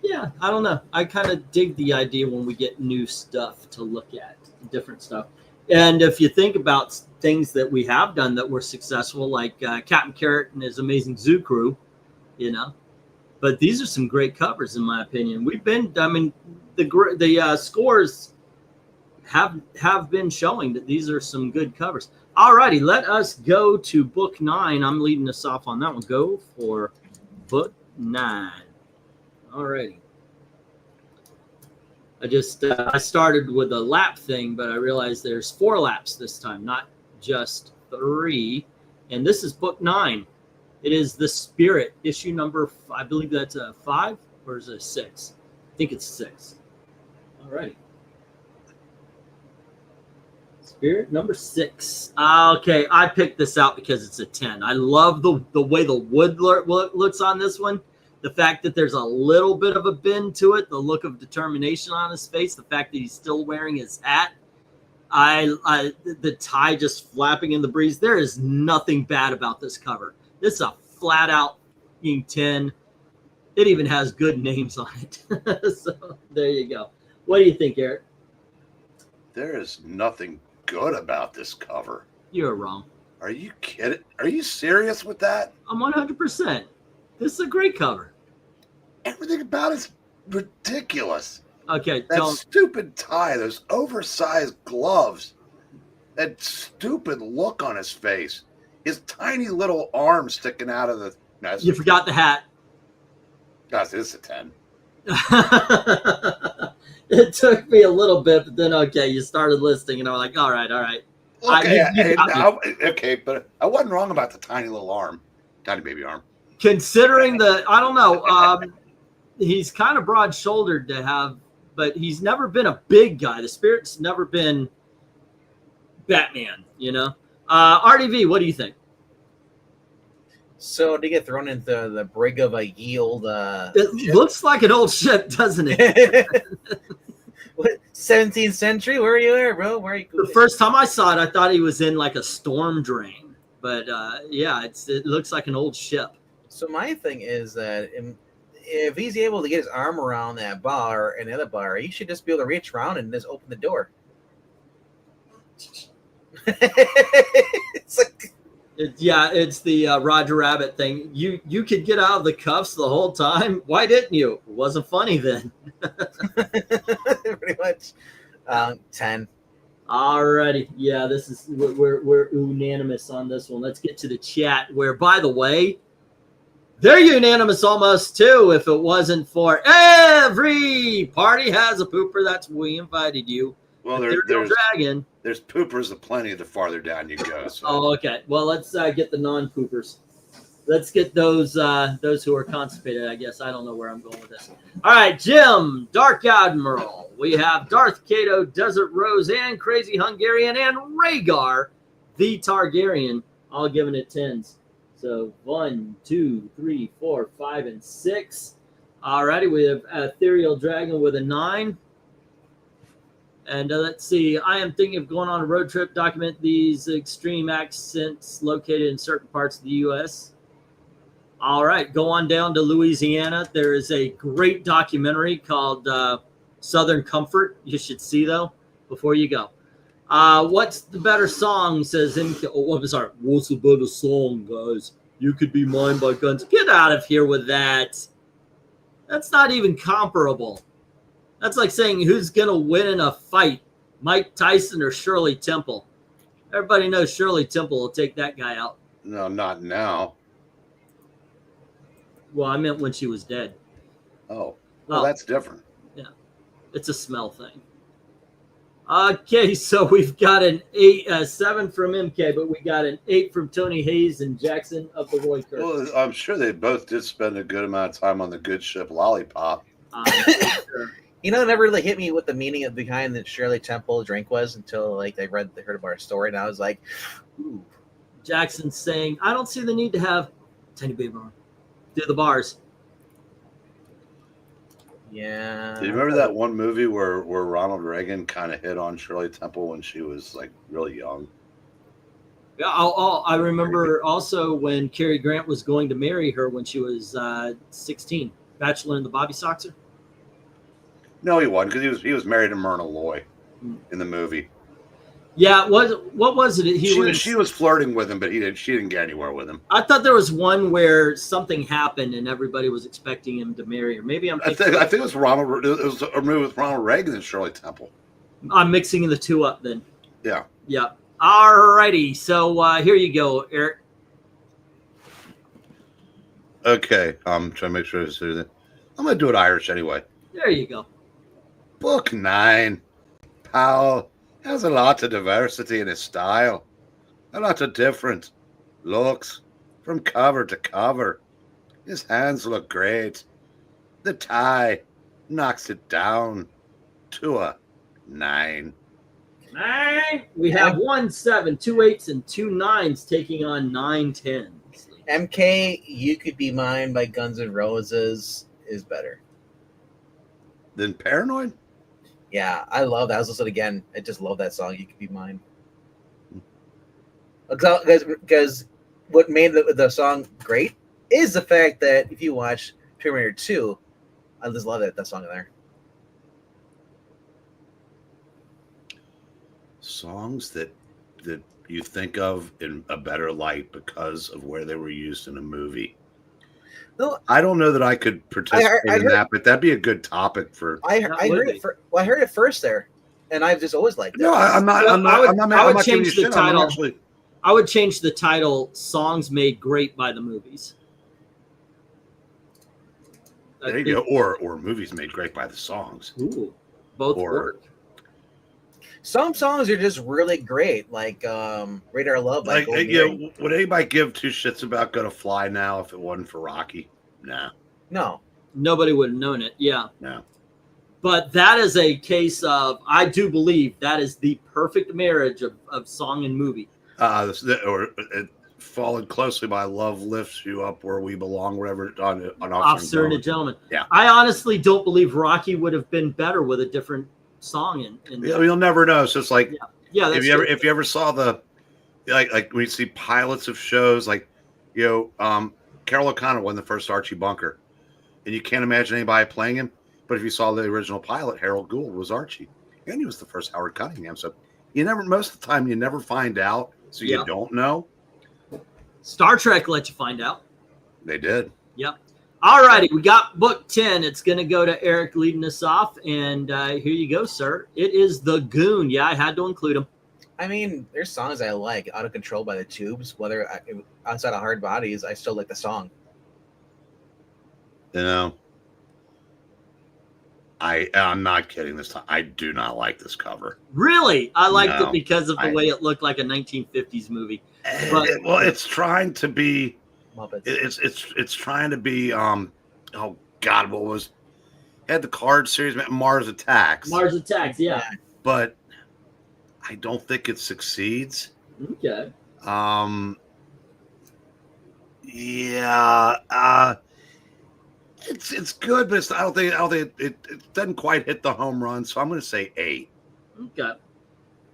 A: yeah, I don't know. I kind of dig the idea when we get new stuff to look at, different stuff. And if you think about things that we have done that were successful, like Captain Carrot and his Amazing Zoo Crew, But these are some great covers, in my opinion. The scores have been showing that these are some good covers. All righty, let us go to book 9. I'm leading us off on that one. Go for book 9. All righty. I started with a lap thing, but I realized there's 4 laps this time, not just 3. And this is book 9. It is The Spirit, issue number, I believe that's a 5, or is it a 6? I think it's 6. All righty. Spirit number 6. Okay, I picked this out because it's a 10. I love the way the wood looks on this one. The fact that there's a little bit of a bend to it, the look of determination on his face, the fact that he's still wearing his hat, the tie just flapping in the breeze. There is nothing bad about this cover. This is a flat out 10. It even has good names on it. So there you go. What do you think, Eric?
B: There is nothing good about this cover.
A: You're wrong.
B: Are you kidding? Are you serious with that?
A: I'm 100%. This is a great cover.
B: Everything about it's ridiculous.
A: Okay,
B: that stupid tie, those oversized gloves, that stupid look on his face, his tiny little arm sticking out of the. No,
A: you forgot the hat.
B: Guys, this is a 10.
A: It took me a little bit, but then you started listing, and I'm like, all right.
B: Okay, but I wasn't wrong about the tiny little arm, tiny baby arm.
A: Considering I don't know, he's kind of broad-shouldered to have, but he's never been a big guy. The Spirit's never been Batman, RDV, what do you think?
C: So to get thrown into the brig of a yield,
A: it looks like an old ship, doesn't it?
C: What 17th century? Where are you at, bro? Where are you?
A: The first time I saw it, I thought he was in like a storm drain, but it looks like an old ship.
C: So my thing is that if he's able to get his arm around that bar and the other bar, he should just be able to reach around and just open the door. It's like,
A: It's the Roger Rabbit thing. You could get out of the cuffs the whole time. Why didn't you? It wasn't funny then.
C: Pretty much. 10.
A: Alrighty, yeah, this is we're unanimous on this one. Let's get to the chat. Where, by the way, they're unanimous almost too. If it wasn't for every party has a pooper, that's we invited you.
B: Well,
A: there's dragon.
B: There's poopers aplenty the farther down you go. So.
A: Oh, okay. Well, let's get the non-poopers. Let's get those who are constipated, I guess. I don't know where I'm going with this. All right, Jim, Dark Admiral. We have Darth Cato, Desert Rose, and Crazy Hungarian, and Rhaegar, the Targaryen, all giving it 10s. So 1, 2, 3, 4, 5, and 6. All righty, we have Ethereal Dragon with a 9. And let's see, I am thinking of going on a road trip, document these extreme accents located in certain parts of the U.S. All right, go on down to Louisiana. There is a great documentary called Southern Comfort. You should see, though, before you go. What's the better song, says MK. Oh, I'm sorry. What's the better song, guys? You Could Be Mine by Guns. Get out of here with that. That's not even comparable. That's like saying who's going to win in a fight, Mike Tyson or Shirley Temple. Everybody knows Shirley Temple will take that guy out.
B: No, not now.
A: Well, I meant when she was dead.
B: Oh, well, that's different.
A: Yeah, it's a smell thing. Okay, so we've got an 7 from MK, but we got an 8 from Tony Hayes and Jackson of the Roy Kirk.
B: Well, I'm sure they both did spend a good amount of time on the good ship Lollipop.
A: Sure.
C: You know, it never really hit me what the meaning of behind the Shirley Temple drink was until like they heard about our story, and I was like, ooh.
A: Jackson's saying, I don't see the need to have Tiny Baby on. Do the bars.
C: Yeah.
B: Do you remember that one movie where Ronald Reagan kind of hit on Shirley Temple when she was like really young?
A: Yeah, I remember also when Cary Grant was going to marry her when she was 16. Bachelor in the Bobby Soxer?
B: No, he wasn't, because he was married to Myrna Loy in the movie.
A: Yeah, what was it?
B: She was flirting with him, but she didn't get anywhere with him.
A: I thought there was one where something happened and everybody was expecting him to marry her. Maybe I think
B: it was Ronald. It was a movie with Ronald Reagan and Shirley Temple.
A: I'm mixing the two up then.
B: Yeah.
A: Yeah. All righty. So here you go, Eric.
B: Okay. I'm trying to make sure I do that. I'm going to do it Irish anyway.
A: There you go.
B: Book 9. Powell has a lot of diversity in his style. A lot of different looks from cover to cover. His hands look great. The tie knocks it down to a 9.
A: 9. We have 1 7, 2 8s, and 2 9s taking on 9 10s.
C: MK, You Could Be Mine by Guns N' Roses is better.
B: Then Paranoid?
C: Yeah, I love that. I was listening again. I just love that song, You Could Be Mine. Because what made the song great is the fact that if you watch Terminator 2, I just love that song in there.
B: Songs that you think of in a better light because of where they were used in a movie.
C: No,
B: I don't know that I could participate in that, but that'd be a good topic for.
C: I heard it first there, and I've just always liked it.
B: No, I'm not.
A: I would change the title. I would change the title "Songs Made Great by the Movies."
B: There you go. Or movies made great by the songs.
A: Ooh, both work.
C: Some songs are just really great, like Radar Love.
B: Like, would anybody give 2 shits about Gonna Fly Now if it wasn't for Rocky? Nah.
C: No.
A: Nobody would have known it. Yeah.
B: No.
A: But that is a case of, I do believe that is the perfect marriage of song and movie.
B: Followed closely by Love Lifts You Up Where We Belong, wherever on
A: Officer and a Gentleman.
B: Yeah.
A: I honestly don't believe Rocky would have been better with a different song.
B: You'll never know. So it's like,
A: yeah.
B: If you ever saw the like when you see pilots of shows like, Carol O'Connor won the first Archie Bunker, and you can't imagine anybody playing him. But if you saw the original pilot, Harold Gould was Archie, and he was the first Howard Cunningham. So most of the time you never find out, so you don't know.
A: Star Trek let you find out.
B: They did.
A: Yep. All righty, we got book 10. It's going to go to Eric leading us off, and here you go, sir. It is the Goon. Yeah, I had to include him.
C: I mean, there's songs I like. Out of Control by the Tubes. Whether outside of Hard Bodies, I still like the song.
B: You know, I'm not kidding this time. I do not like this cover.
A: Really? I liked
B: No,
A: it because of the way it looked like a 1950s movie. But,
B: well, it's trying to be.
C: Muppets.
B: It's trying to be. Oh God, what was? It had the card series Mars Attacks.
A: Mars Attacks, yeah.
B: But I don't think it succeeds.
A: Okay.
B: Yeah. It's good, but I don't think it doesn't quite hit the home run. So I'm going to say 8.
A: Okay.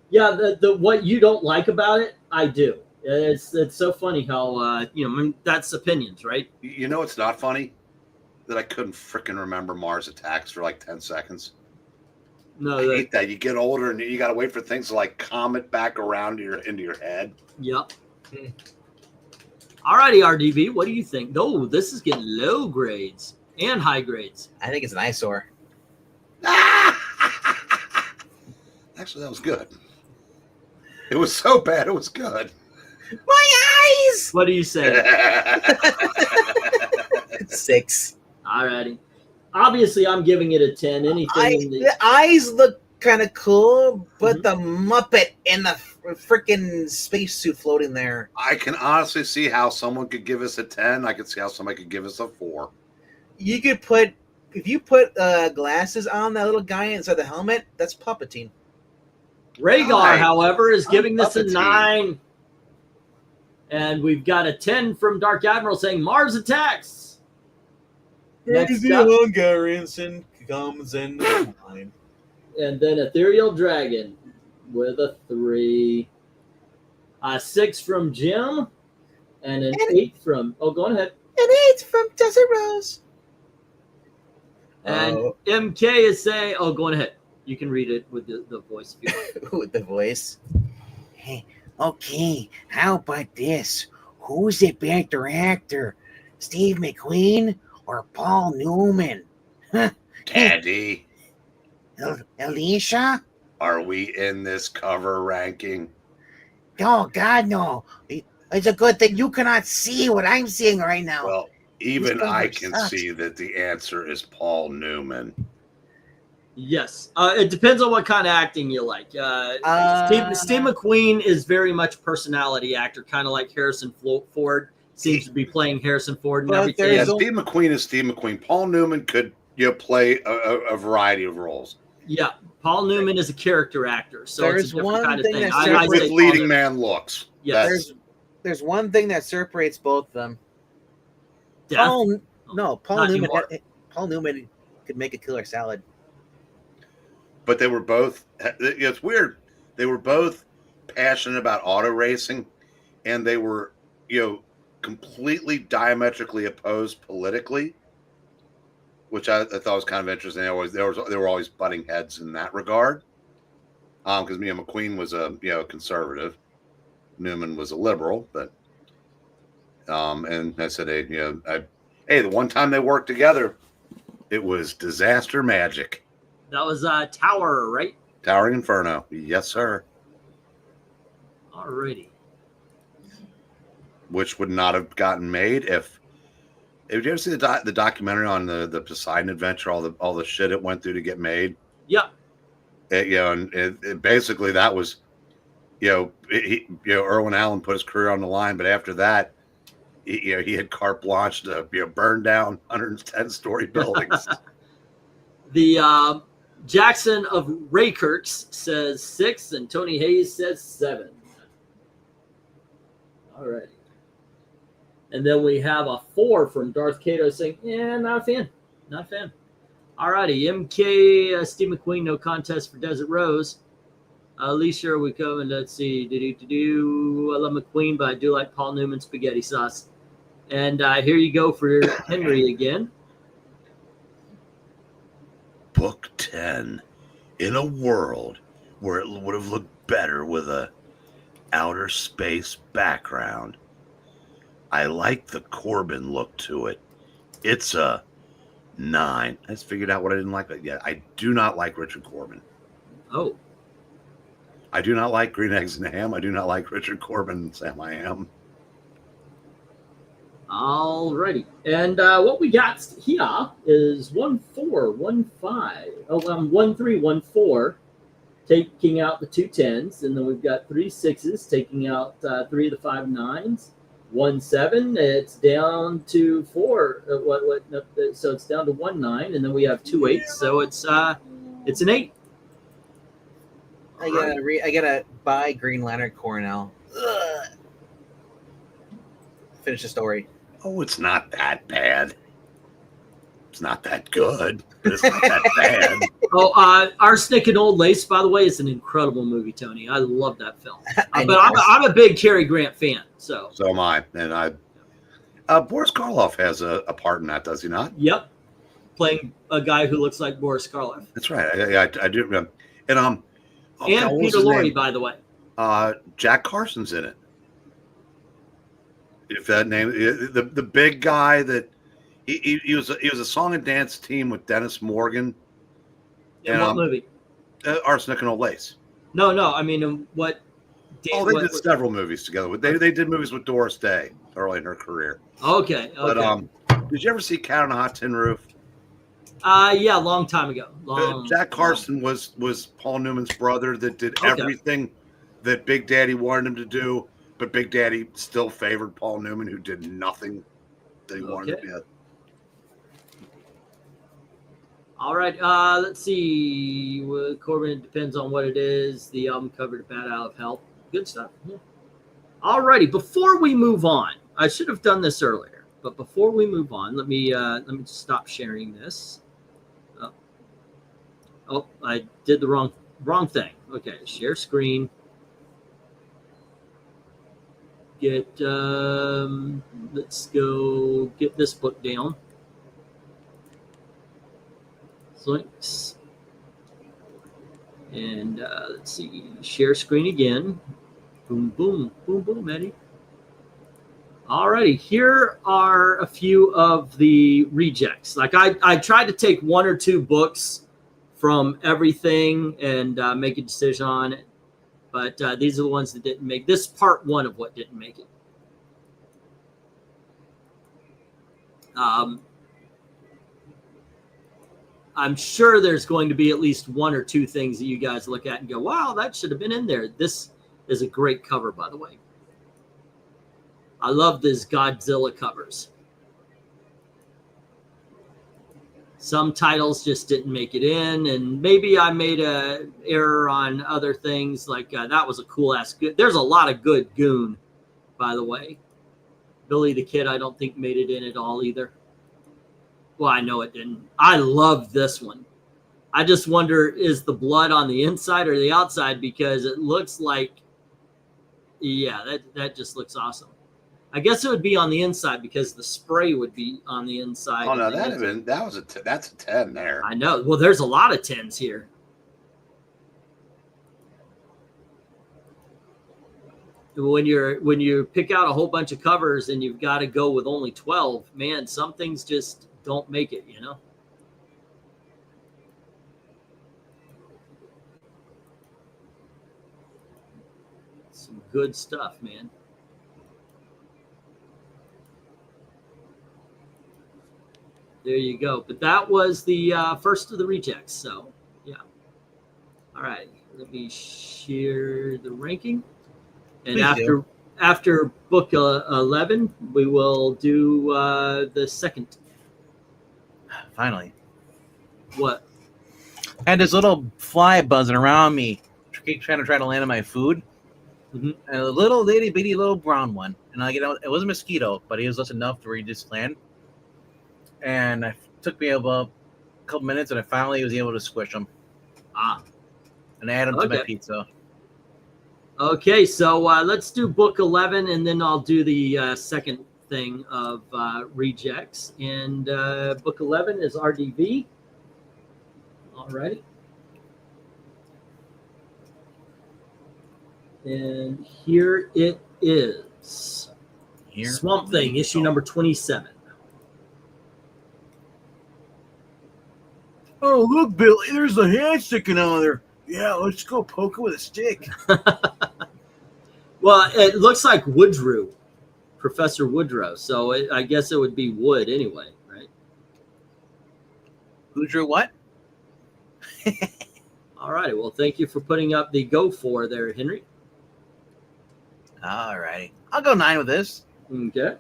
A: Yeah, the what you don't like about it, I do. It's so funny how I mean, that's opinions, right?
B: You know, it's not funny that I couldn't freaking remember Mars Attacks for like 10 seconds.
A: No,
B: I hate that. You get older and you got to wait for things to like comet back around into your head.
A: Yep. All righty, RDB, what do you think? Oh, this is getting low grades and high grades.
C: I think it's an eyesore.
B: Actually, that was good. It was so bad, it was good.
C: My eyes!
A: What do you say?
C: 6.
A: All righty. Obviously, I'm giving it a 10. Anything
C: The eyes look kind of cool, but the Muppet in the freaking spacesuit floating there.
B: I can honestly see how someone could give us a 10. I could see how somebody could give us a 4.
C: You could put, if you put glasses on that little guy inside the helmet, that's puppeting.
A: Rhaegar, however, is giving this a
B: Puppeting.
A: 9. And we've got a 10 from Dark Admiral saying Mars Attacks. Next up,
C: Hungarian sin comes in the line.
A: and then Ethereal Dragon with a 3. 6 from Jim, and an 8 from... Oh, go on ahead.
C: An 8 from Desert Rose.
A: And MK is saying... Oh, go on ahead. You can read it with the voice. If you want.
C: With the voice.
D: Hey, okay, how about this? Who's the better actor? Steve McQueen or Paul Newman?
B: Daddy,
D: Alicia?
B: are we in this cover ranking?
D: Oh, God, no. It's a good thing you cannot see what I'm seeing right now.
B: Well, even
D: This cover
B: I can
D: sucks.
B: see that the answer is Paul Newman.
A: Yes. It depends on what kind of acting you like. Steve McQueen is very much personality actor, kind of like Harrison Ford seems to be playing Harrison Ford and
C: But
A: everything.
B: Yeah,
C: There's
B: Steve McQueen is Steve McQueen. Paul Newman could play a variety of roles.
A: Yeah. Paul Newman is a character actor, so it's
C: There's
A: a different
C: one
A: kind of
C: thing
A: thing.
C: that's
A: I
C: different
A: say
B: With
A: Paul
B: leading
A: Newman.
B: man looks.
A: Yes.
C: There's one thing that separates both of them.
A: Death?
C: Paul
A: Not
C: Newman.
A: anymore.
C: Paul Newman could make a killer salad.
B: But they were both, it's weird. They were both passionate about auto racing, and they were, completely diametrically opposed politically, which I thought was kind of interesting. They were always butting heads in that regard. Because McQueen was a conservative, Newman was a liberal, but and I said, hey, the one time they worked together, it was disaster magic.
A: That was Tower, right?
B: Towering Inferno, yes, sir.
A: Alrighty.
B: Which would not have gotten made if. Did you ever see the documentary on the Poseidon Adventure? All the shit it went through to get made.
A: Yep.
B: And basically that was, Irwin Allen put his career on the line, but after that, he had carte blanche to burn down 110-story buildings.
A: The Jackson of Raykirks says 6, and Tony Hayes says 7. All right. And then we have a 4 from Darth Cato saying, not a fan. Not a fan. All righty. MK, Steve McQueen, no contest for Desert Rose. Alicia, we come and let's see. I love McQueen, but I do like Paul Newman spaghetti sauce. And here you go for Henry again.
B: Book 10. In a world where it would have looked better with a outer space background, I like the Corbin look to it. It's a 9. I just figured out what I didn't like. But yeah, I do not like Richard Corbin.
A: Oh,
B: I do not like Green Eggs and Ham. I do not like Richard Corbin and Sam I Am.
A: alrighty. And what we got here is 1415. Oh, 1314, taking out the 2 10s, and then we've got 3 6s, taking out 3 of the 5 9s. 1 7. It's down to 4. No, so it's down to 1 9, and then we have 2 8s. So it's an 8.
C: I gotta buy Green Lantern Corps now. Ugh. Finish the story.
B: Oh, it's not that bad. It's not that good, but it's not that bad.
A: Oh, Arsenic and Old Lace, by the way, is an incredible movie, Tony. I love that film.
C: I
A: But
C: know.
A: I'm a big Cary Grant fan. So
B: So am I. And Boris Karloff has a part in that, does he not?
A: yep, playing a guy who looks like Boris Karloff.
B: That's right. I do remember. And oh God,
A: And
B: what was
A: Peter
B: his
A: Lorre,
B: name?
A: by the way.
B: Jack Carson's in it. If that name, the big guy that he was a song and dance team with Dennis Morgan.
A: In
B: And,
A: what movie?
B: Arsenic and Old Lace.
A: No. I mean, what?
B: Oh, they did several movies together. They did movies with Doris Day early in her career.
A: Okay.
B: But did you ever see Cat on a Hot Tin Roof?
A: Yeah, a long time ago.
B: Jack Carson was Paul Newman's brother that did
A: Okay.
B: everything that Big Daddy wanted him to do, but Big Daddy still favored Paul Newman, who did nothing that he wanted to do.
A: All right. Let's see. Corbin, depends on what it is. The album cover, Bad Out of Hell. Good stuff. Yeah. All righty. Before we move on, I should have done this earlier, but before we move on, let me just stop sharing this. Oh, I did the wrong thing. Okay, share screen. Let's go get this book down. Links. And let's see, share screen again. Boom, boom, boom, boom, Eddie. Alrighty, here are a few of the rejects. Like I tried to take 1 or 2 books from everything and make a decision on it. But these are the ones that didn't make this part 1 of what didn't make it. I'm sure there's going to be at least 1 or 2 things that you guys look at and go, wow, that should have been in there. This is a great cover, by the way. I love these Godzilla covers. Some titles just didn't make it in, and maybe I made an error on other things. Like that was a cool-ass good. There's a lot of good Goon, by the way. Billy the Kid, I don't think made it in at all either. Well, I know it didn't. I love this one. I just wonder, is the blood on the inside or the outside? Because it looks like, yeah, that just looks awesome. I guess it would be on the inside because the spray would be on the inside.
B: Oh no, that's a 10 there.
A: I know. Well, there's a lot of 10s here. When you pick out a whole bunch of covers and you've got to go with only 12, man, some things just don't make it, you know. Some good stuff, man. There you go. But that was the first of the rejects. So, yeah. All right. Let me share the ranking. And after book 11, we will do the second.
C: Finally.
A: What?
C: I had this little fly buzzing around me, trying to land on my food.
A: Mm-hmm.
C: And a little itty bitty little brown one. And it was a mosquito, but he was just enough to where he just land. And it took me about a couple minutes, and I finally was able to squish him. And add them to my pizza.
A: Okay, so let's do book 11, and then I'll do the second thing of rejects. And book 11 is RDV. All righty. And here it is.
C: Here.
A: Swamp Thing, issue number 27.
C: Oh, look, Billy, there's a hand sticking out there. Yeah, let's go poke it with a stick.
A: Well, it looks like Woodrow, Professor Woodrow. So I guess it would be wood anyway, right?
C: Who drew what?
A: All right. Well, thank you for putting up the go for there, Henry.
C: All righty. I'll go 9 with this.
A: Okay.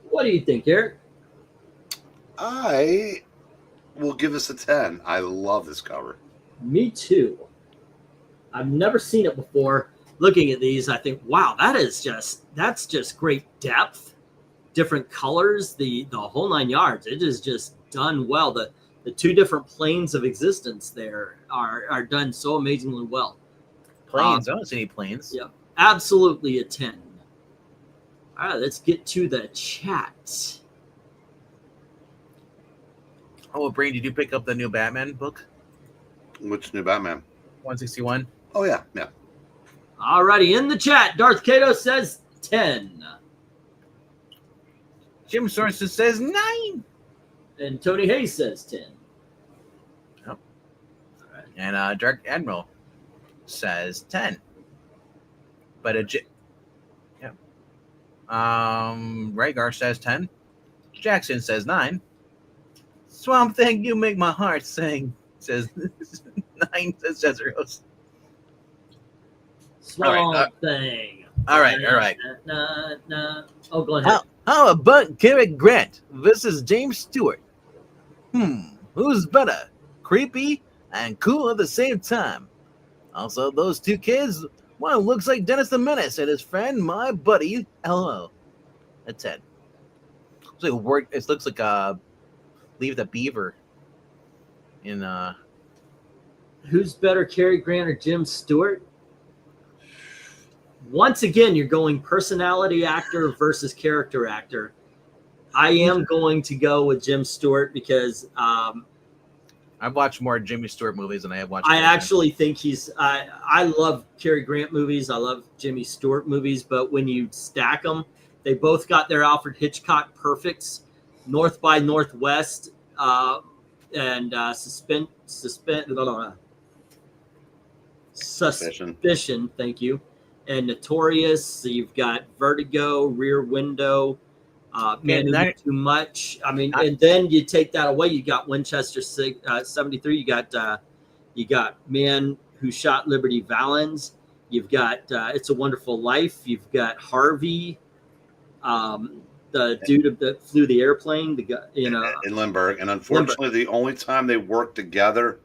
A: What do you think, Eric?
B: I will give this a 10. I love this cover.
A: Me too. I've never seen it before. Looking at these, I think, wow, that's just great depth, different colors, the whole 9 yards. It is just done well. The two different planes of existence there are done so amazingly well.
C: Planes. I don't see any planes.
A: Yeah, absolutely a 10. All right, let's get to the chat.
C: Oh, Brain, did you pick up the new Batman book?
B: Which new Batman?
C: 161.
B: Oh, yeah. Yeah.
A: All righty, in the chat, Darth Kato says 10.
C: Jim Sorensen says 9.
A: And Tony Hayes says 10.
C: Yep.
A: All right.
C: And Dark Admiral says 10. But yeah. Rhaegar says 10. Jackson says 9. Swamp Thing, you make my heart sing. Says 9. Says Cesaros.
A: Swamp Thing.
C: All right.
A: Oh, go ahead.
C: How about Cary Grant? This is James Stewart. Who's better? Creepy and cool at the same time. Also, those two kids, one looks like Dennis the Menace and his friend, my buddy, hello. That's it. It looks like Leave the Beaver in
A: Who's better, Cary Grant or Jim Stewart? Once again, you're going personality actor versus character actor. I am going to go with Jim Stewart because
C: I've watched more Jimmy Stewart movies than I have watched.
A: I actually think he's. I love Cary Grant movies. I love Jimmy Stewart movies, but when you stack them, they both got their Alfred Hitchcock perfects. North by Northwest and Suspicion. Thank you. And Notorious. So you've got Vertigo, Rear Window, Man Who Knew Too Much. I mean, and then you take that away. You got Winchester 73. You got Man Who Shot Liberty Valance. You've got It's a Wonderful Life. You've got Harvey, the dude that flew the airplane. The guy,
B: in Lindbergh. And unfortunately, the only time they worked together,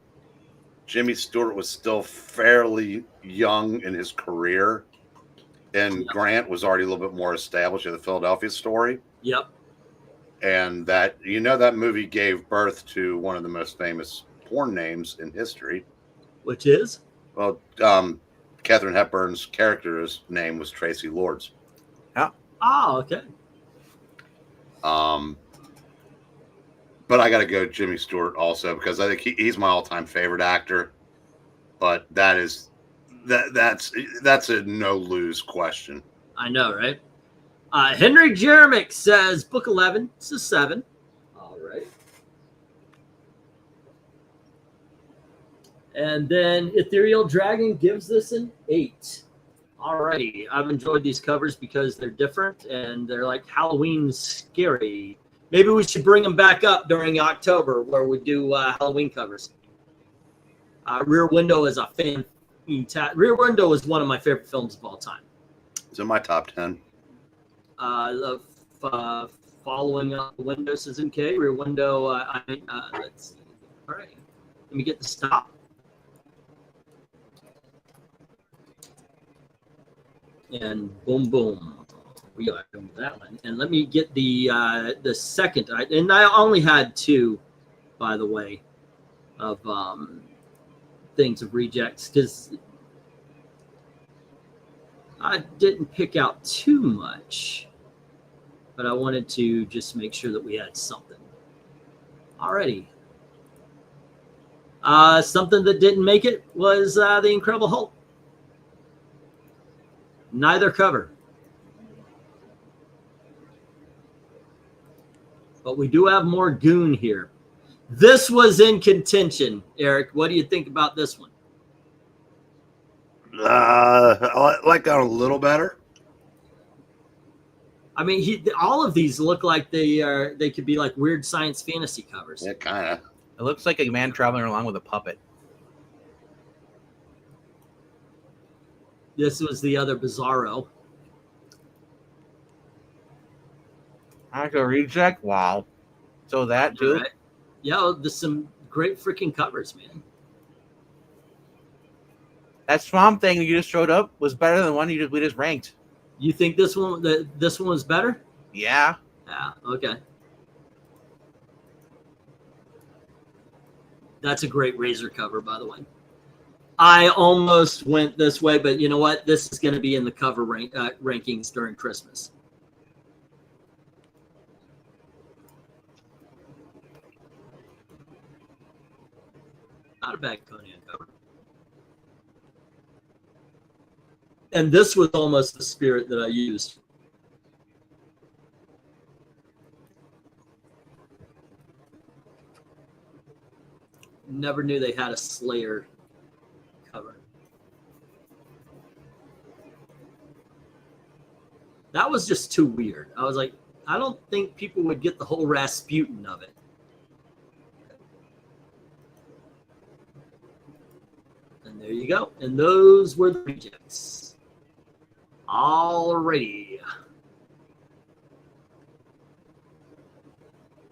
B: Jimmy Stewart was still fairly young in his career. And Grant was already a little bit more established in the Philadelphia Story.
A: Yep.
B: And that movie gave birth to one of the most famous porn names in history.
A: Which is?
B: Well, Katharine Hepburn's character's name was Tracy Lords.
C: Yeah.
A: Oh, okay.
B: But I got to go Jimmy Stewart also because I think he's my all-time favorite actor. But that's a no-lose question.
A: I know, right? Henry Jeremick says book 11. It's a 7. All right. And then Ethereal Dragon gives this an 8. All righty. I've enjoyed these covers because they're different and they're like Halloween scary. Maybe we should bring them back up during October where we do Halloween covers. Rear Window is a fan. Rear Window is one of my favorite films of all time.
B: It's in my top 10.
A: Following up the Windows is okay. Rear Window, let's see. All right. Let me get the stop. And boom, boom. We are doing that one. And let me get the second. And I only had 2, by the way, of things of rejects because I didn't pick out too much, but I wanted to just make sure that we had something. Alrighty. Something that didn't make it was The Incredible Hulk. Neither cover. But we do have more Goon here. This was in contention, Eric. What do you think about this one?
B: I like that a little better.
A: I mean, all of these look like they could be like weird science fantasy covers.
B: Yeah, kind of.
C: It looks like a man traveling along with a puppet.
A: This was the other Bizarro.
C: Like a reject? Wow. So that, too?
A: Right. Yeah, there's some great freaking covers, man.
C: That Swamp Thing you just showed up was better than the one we just ranked.
A: You think this one was better?
C: Yeah.
A: Yeah, okay. That's a great Razor cover, by the way. I almost went this way, but you know what? This is going to be in the cover rankings during Christmas. Not a bad Conan cover. And this was almost the spirit that I used. Never knew they had a Slayer cover. That was just too weird. I was like, I don't think people would get the whole Rasputin of it. And there you go. And those were the rejects. Alrighty.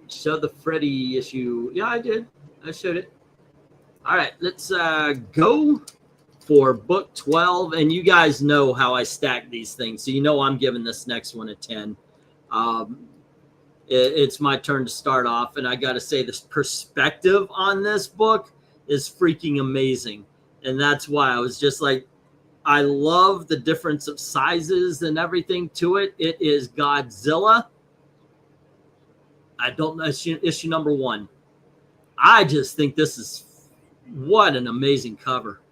A: Show the Freddy issue. Yeah, I did. I showed it. All right, let's go for book 12. And you guys know how I stack these things. So you know I'm giving this next one a 10. It's my turn to start off. And I got to say, this perspective on this book is freaking amazing. And that's why I was just like, I love the difference of sizes and everything to it. It is Godzilla. I don't know, issue number 1. I just think this is what an amazing cover.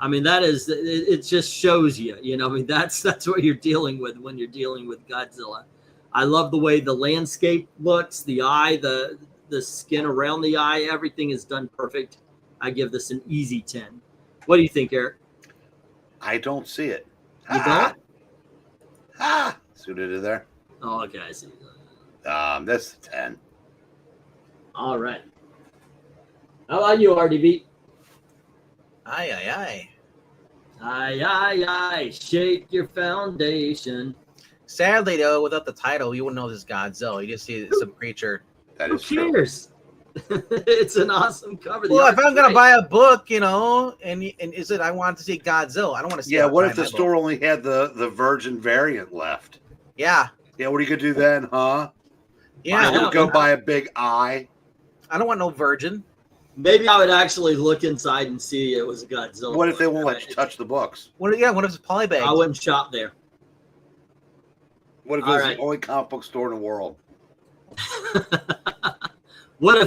A: I mean, that is, it just shows you, I mean, that's what you're dealing with when you're dealing with Godzilla. I love the way the landscape looks, the eye, the skin around the eye, everything is done perfect. I give this an easy 10. What do you think, Eric?
B: I don't see it.
A: You don't?
B: See what I did there?
A: Oh, okay, I see.
B: That's a 10.
A: All right. How about you, RDB?
C: Aye, aye, aye.
A: Aye, aye, aye. Shake your foundation.
C: Sadly, though, without the title, you wouldn't know this is Godzilla. You just see some creature.
B: That
A: Who
B: is true.
A: cares? It's an awesome cover.
C: Well, if I'm gonna buy a book, and is it I want to see Godzilla? I don't want to see.
B: Yeah, what if the
C: book.
B: store only had the virgin variant left?
C: Yeah,
B: Yeah, what are you gonna do then, huh?
C: yeah.
B: I would go buy a big eye.
C: I don't want no virgin.
A: Maybe I would actually look inside and see it was a Godzilla.
B: What if they won't let you touch the books?
C: What if it's polybag?
A: I wouldn't shop there.
B: What if
A: All
B: it's
A: right.
B: the only comic book store in the world?
A: What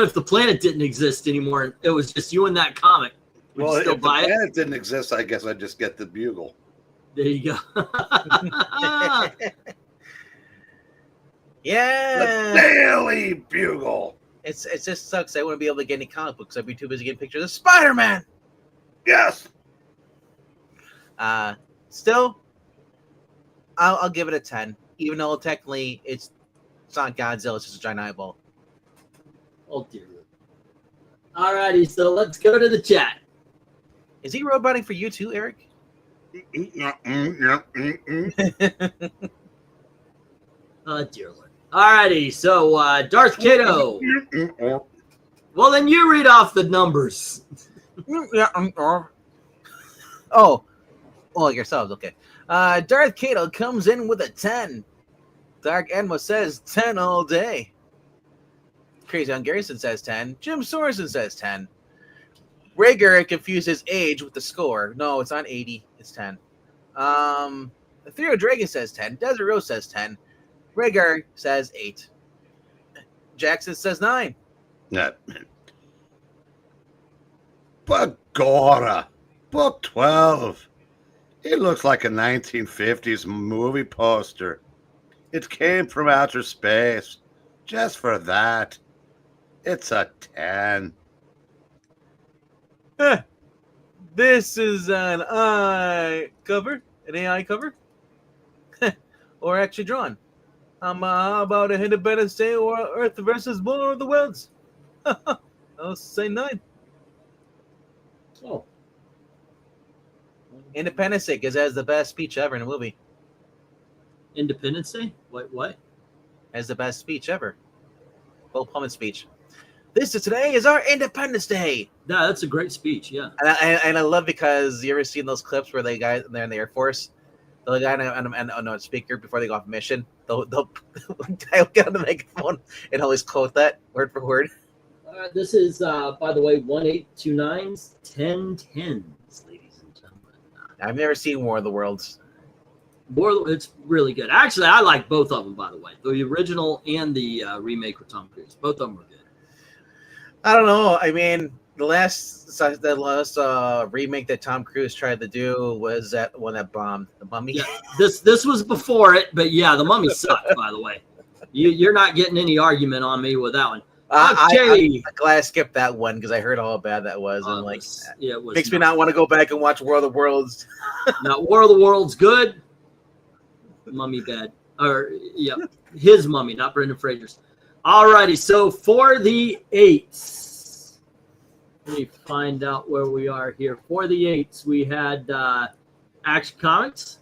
A: if the planet didn't exist anymore and it was just you and that comic? Would you still
B: if
A: buy
B: the
A: it?
B: planet didn't exist, I guess I'd just get the Bugle.
A: There you go.
C: Yeah.
B: The Daily Bugle.
C: It just sucks. I wouldn't be able to get any comic books. I'd be too busy getting pictures of Spider-Man.
B: Yes.
C: Still, I'll give it a 10, even though technically it's not Godzilla. It's just a giant eyeball.
A: Oh dear. All righty, so let's go to the chat.
C: Is he roboting for you too, Eric?
A: Oh dear Lord. All righty, so Darth Kato. Well, then you read off the numbers.
C: Oh, well, yourselves, okay. Darth Kato comes in with a 10. Dark Enma says 10 all day. Crazy Garrison says 10. Jim Sorensen says 10. Rager confuses age with the score. No, it's not 80. It's 10. Theo Dragon says 10. Desert Rose says 10. Rager says 8. Jackson says 9.
B: Bagora. Book 12. It looks like a 1950s movie poster. It came from outer space. Just for that, it's a 10.
C: This is an AI cover, or actually drawn. How about a Independence Day or Earth versus War of the Worlds? I'll say 9.
A: Oh,
C: Independence Day because it has the best speech ever in a movie.
A: Independence Day? What?
C: Has the best speech ever. Bill Pullman's speech. Today is our Independence Day.
A: Yeah, that's a great speech. Yeah.
C: And I love because you ever seen those clips where they're in the Air Force, the guy on a speaker before they go off mission, they'll guy will get on the megaphone and always quote that word for word.
A: This is, by the way, 1829's 1010s, ladies and gentlemen.
C: I've never seen War of the Worlds.
A: It's really good. Actually, I like both of them, by the way. The original and the remake with Tom Cruise. Both of them were good.
C: I don't know. I mean, the last remake that Tom Cruise tried to do was that one that bombed, The Mummy.
A: Yeah, this was before it, but yeah, The Mummy sucked, by the way. You're not getting any argument on me with that one. Okay.
C: I'm glad I skipped that one because I heard how bad that was. And
A: it
C: makes me not want to go back and watch War of the Worlds.
A: Now, War of the Worlds good. Mummy bad. Or, yeah, his Mummy, not Brendan Fraser's. All righty, so for the 8s, let me find out where we are here. For the 8s, we had Action Comics,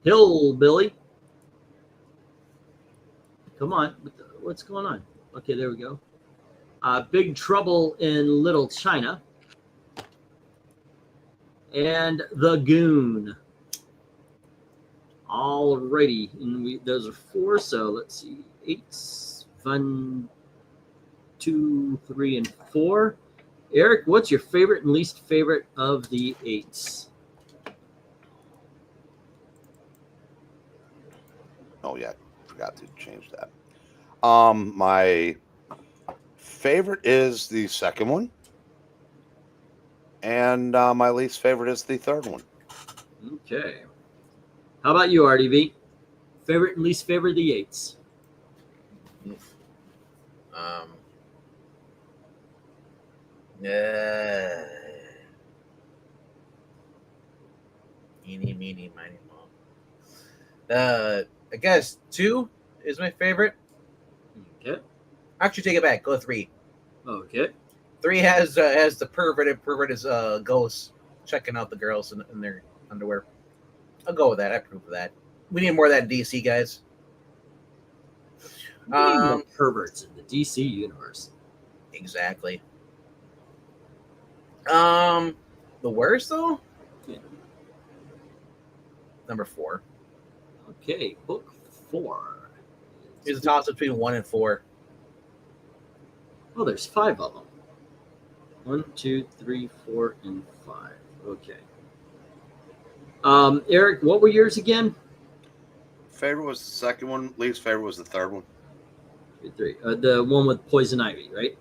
A: Hillbilly. Come on, what's going on? Okay, there we go. Big Trouble in Little China, and The Goon. All righty, and those are 4. So let's see, 8s, 1, 2, 3, and 4. Eric, what's your favorite and least favorite of the 8s?
B: Oh yeah, forgot to change that. My favorite is the second one, and my least favorite is the third one.
A: Okay. How about you, RDV? Favorite and least favorite of the 8s?
C: Eeny, meeny, miny, moe. I guess 2 is my favorite.
A: Okay.
C: Actually, take it back. Go 3.
A: Okay.
C: 3 has the perverted ghosts checking out the girls in their underwear. I'll go with that. I approve of that. We need more of that in DC, guys.
A: We need more perverts in the DC universe.
C: Exactly. The worst though?
A: Yeah.
C: Number 4.
A: Okay, book 4.
C: Here's a toss between 1 and 4.
A: Oh, there's 5 of them. 1, 2, 3, 4, and 5. Okay. Eric, what were yours again?
B: Favorite was the second one. Least favorite was the third one.
A: 2, 3. The one with Poison Ivy, right?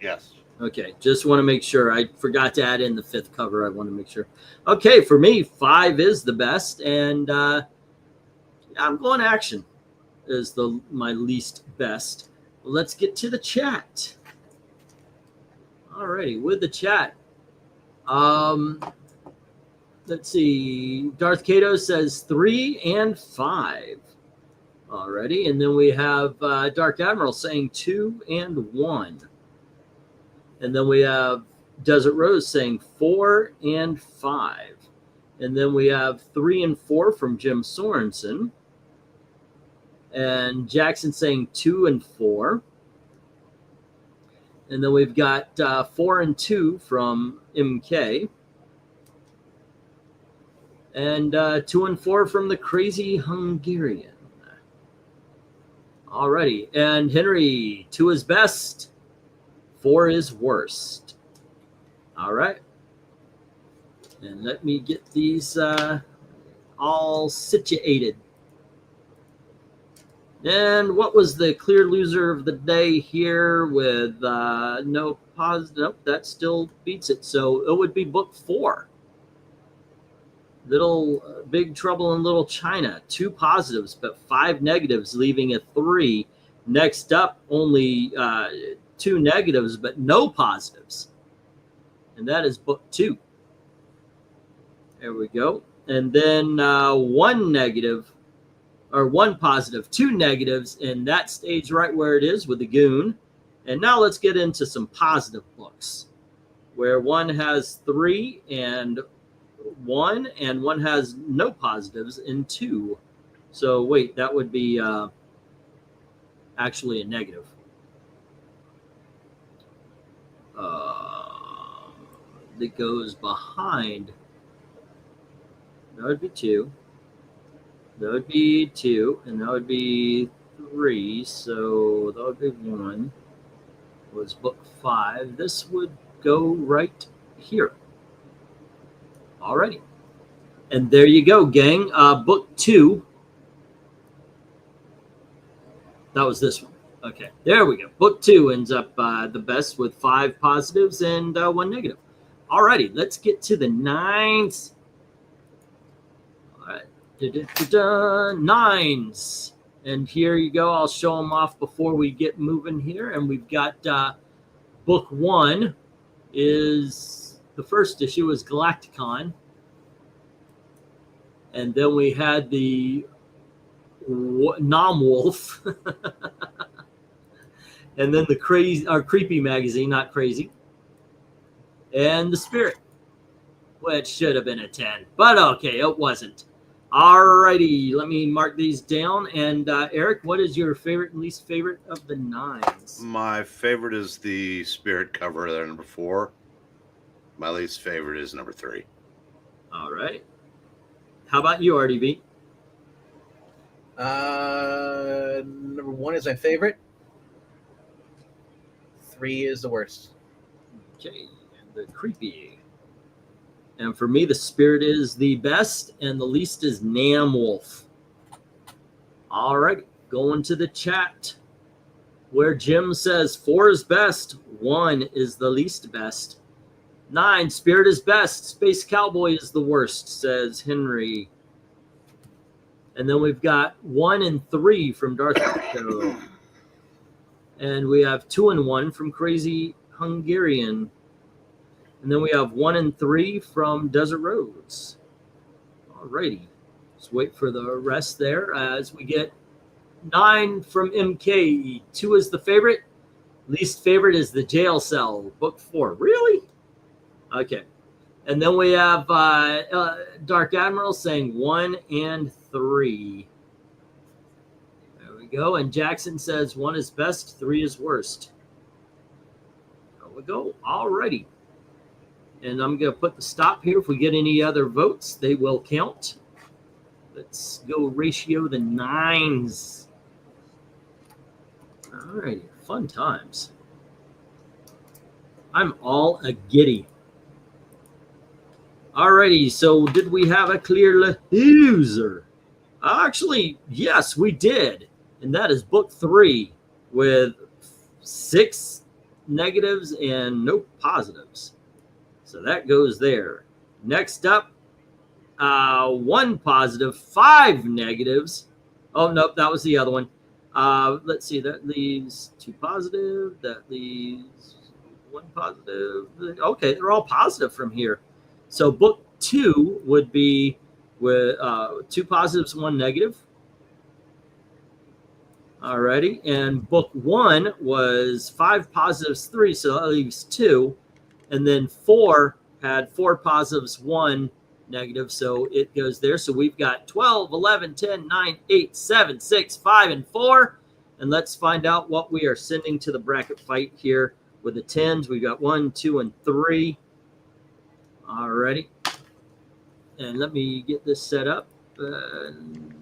B: Yes.
A: Okay, just want to make sure. I forgot to add in the 5th cover. I want to make sure. Okay, for me, 5 is the best, and I'm going Action is my least best. Let's get to the chat. Alrighty, with the chat. Let's see. Darth Cato says 3 and 5. Alrighty, and then we have Dark Admiral saying 2 and 1. And then we have Desert Rose saying 4 and 5. And then we have 3 and 4 from Jim Sorensen. And Jackson saying 2 and 4. And then we've got 4 and 2 from MK. And 2 and 4 from the Crazy Hungarian. Alrighty. And Henry, 2 is best, 4 is worst. All right. And let me get these all situated. And what was the clear loser of the day here with no positive? Nope, that still beats it. So it would be book 4. Big Trouble in Little China, 2 positives, but 5 negatives, leaving a 3. Next up, only 2 negatives, but no positives. And that is book 2. There we go. And then 1 negative, or 1 positive, 2 negatives, and that stays right where it is with the Goon. And now let's get into some positive books, where one has 3 and 1, and one has no positives in 2. So wait, that would be actually a negative. That goes behind. That would be 2. That would be 2, and that would be 3. So that would be 1. Was book 5. This would go right here. Alrighty. And there you go, gang. Book 2. That was this one. Okay, there we go. Book 2 ends up the best with 5 positives and 1 negative. Alrighty, let's get to the 9s. All right, 9s. And here you go. I'll show them off before we get moving here. And we've got book 1 is the first issue is Galacticon. And then we had the Nom Wolf. And then the creepy magazine, not crazy. And the Spirit, which should have been a 10. But okay, it wasn't. Alrighty, let me mark these down. And Eric, what is your favorite and least favorite of the 9s?
B: My favorite is the Spirit cover there, number 4. My least favorite is number 3.
A: All right. How about you, RDB?
C: Number 1 is my favorite. 3 is the worst.
A: Okay, and the creepy. And for me, the Spirit is the best, and the least is Nam Wolf. All right, going to the chat, where Jim says 4 is best, 1 is the least best. 9, Spirit is best, Space Cowboy is the worst, says Henry. And then we've got 1 and 3 from Darth Vader. And we have 2 and 1 from Crazy Hungarian. And then we have 1 and 3 from Desert Roads. Alrighty. Let's wait for the rest there as we get 9 from MK. 2 is the favorite. Least favorite is the Jail Cell, book 4. Really? Okay. And then we have Dark Admiral saying 1 and 3. There we go. And Jackson says 1 is best, 3 is worst. There we go. Alrighty. And I'm going to put the stop here. If we get any other votes, they will count. Let's go ratio the 9s. Alrighty. Fun times. I'm all a giddy. Alrighty, so did we have a clear loser? Actually, yes, we did. And that is book 3 with 6 negatives and no positives. So that goes there. Next up, 1 positive, 5 negatives. Oh, nope, that was the other one. Let's see, that leaves 2 positive. That leaves 1 positive. Okay, they're all positive from here. So book 2 would be with 2 positives, 1 negative. Alrighty, and book 1 was 5 positives, 3, so that leaves 2. And then 4 had 4 positives, 1 negative, so it goes there. So we've got 12, 11, 10, 9, 8, 7, 6, 5, and 4. And let's find out what we are sending to the bracket fight here with the 10s. We've got 1, 2, and 3. Alrighty. And let me get this set up. And